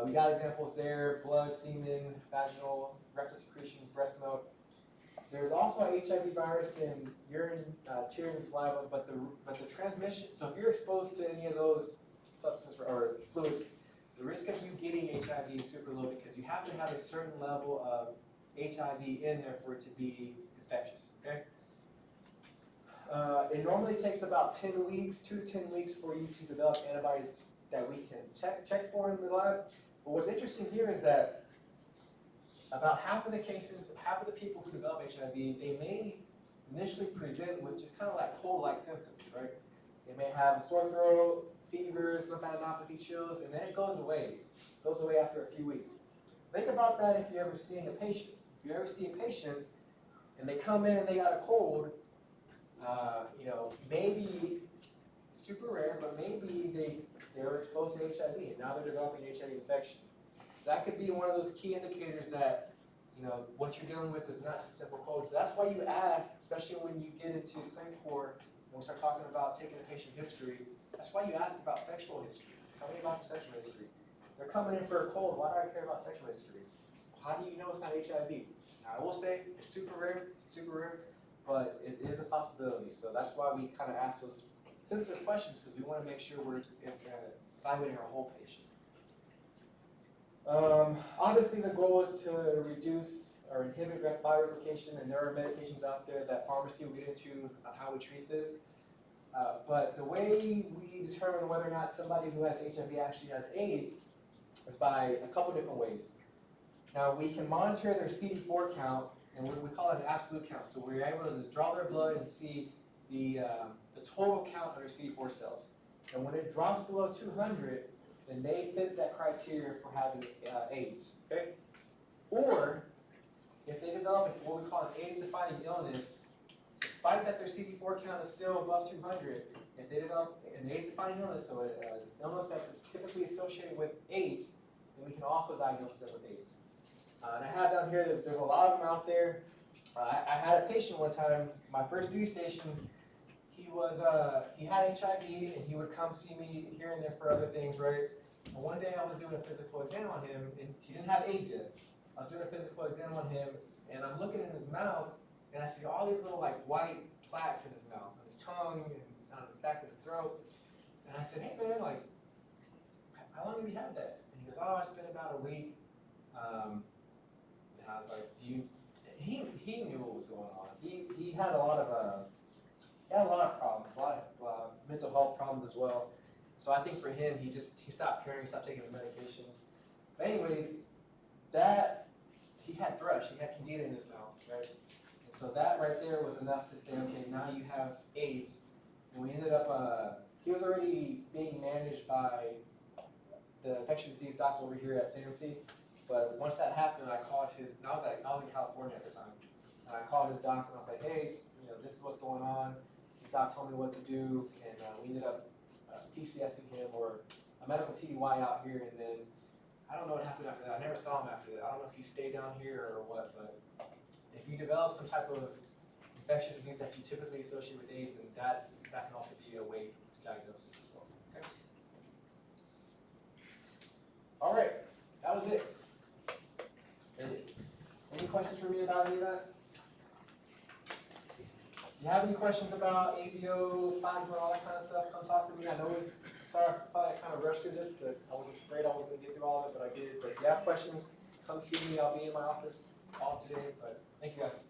We got examples there: blood, semen, vaginal, rectal secretions, breast milk. There's also HIV virus in urine, tear, and saliva, but the transmission. So if you're exposed to any of those substances or fluids, the risk of you getting HIV is super low because you have to have a certain level of HIV in there for it to be infectious. Okay. It normally takes about 2 to 10 weeks for you to develop antibodies that we can check for in the lab. But what's interesting here is that about half of the cases, half of the people who develop HIV, they may initially present with just kind of like cold-like symptoms, right? They may have a sore throat, fever, lymphadenopathy, chills, and then it goes away. It goes away after a few weeks. So think about that if you're ever seeing a patient. If you ever see a patient and they come in and they got a cold, maybe super rare, but maybe they were exposed to HIV and now they're developing an HIV infection. So that could be one of those key indicators that what you're dealing with is not just a simple cold. So that's why you ask, especially when you get into clinic core and we start talking about taking a patient history. That's why you ask about sexual history. Tell me about your sexual history. They're coming in for a cold. Why do I care about sexual history? How do you know it's not HIV? Now, I will say it's super rare, but it is a possibility. So that's why we kind of ask those sensitive questions, because we want to make sure we're evaluating our whole patient. Obviously, the goal is to reduce or inhibit bioreplication, and there are medications out there that pharmacy will get into on how we treat this. But the way we determine whether or not somebody who has HIV actually has AIDS is by a couple different ways. Now, we can monitor their CD4 count, and we call it an absolute count. So we're able to draw their blood and see the total count of their CD4 cells. And when it drops below 200, then they fit that criteria for having AIDS. Okay? Or if they develop what we call an AIDS-defining illness, despite that their CD4 count is still above 200, if they develop an AIDS-defining illness, so an illness that's typically associated with AIDS, then we can also diagnose them with AIDS. And I have down here, there's a lot of them out there. I had a patient one time, my first duty station, he had HIV and he would come see me here and there for other things, right? And one day I was doing a physical exam on him, and he didn't have AIDS yet. I was doing a physical exam on him, and I'm looking in his mouth, and I see all these little like white plaques in his mouth, on his tongue, and on his back of his throat. And I said, hey man, like, how long have you had that? And he goes, oh, it's been about a week. And I was like, he knew what was going on. He had a lot of problems, a lot of mental health problems as well. So I think for him, he stopped caring, stopped taking the medications. But anyways, he had thrush, he had candida in his mouth, right? And so that right there was enough to say, okay, now you have AIDS. And we ended up, he was already being managed by the infectious disease doctor over here at SAMC. But once that happened, I called I was in California at the time. And I called his doc and I was like, hey, this is what's going on. His doc told me what to do, and we ended up PCSing him or a medical TDY out here, and then I don't know what happened after that. I never saw him after that. I don't know if he stayed down here or what, but if you develop some type of infectious disease that you typically associate with AIDS, then that can also be a way to diagnose this as well. Okay. All right, that was it. Any questions for me about any of that? If you have any questions about ABO, plasma, all that kind of stuff, come talk to me. I know sorry, probably kind of rushed through this, but I wasn't afraid I wasn't gonna get through all of it, but I did. But if you have questions, come see me. I'll be in my office all today. But thank you guys.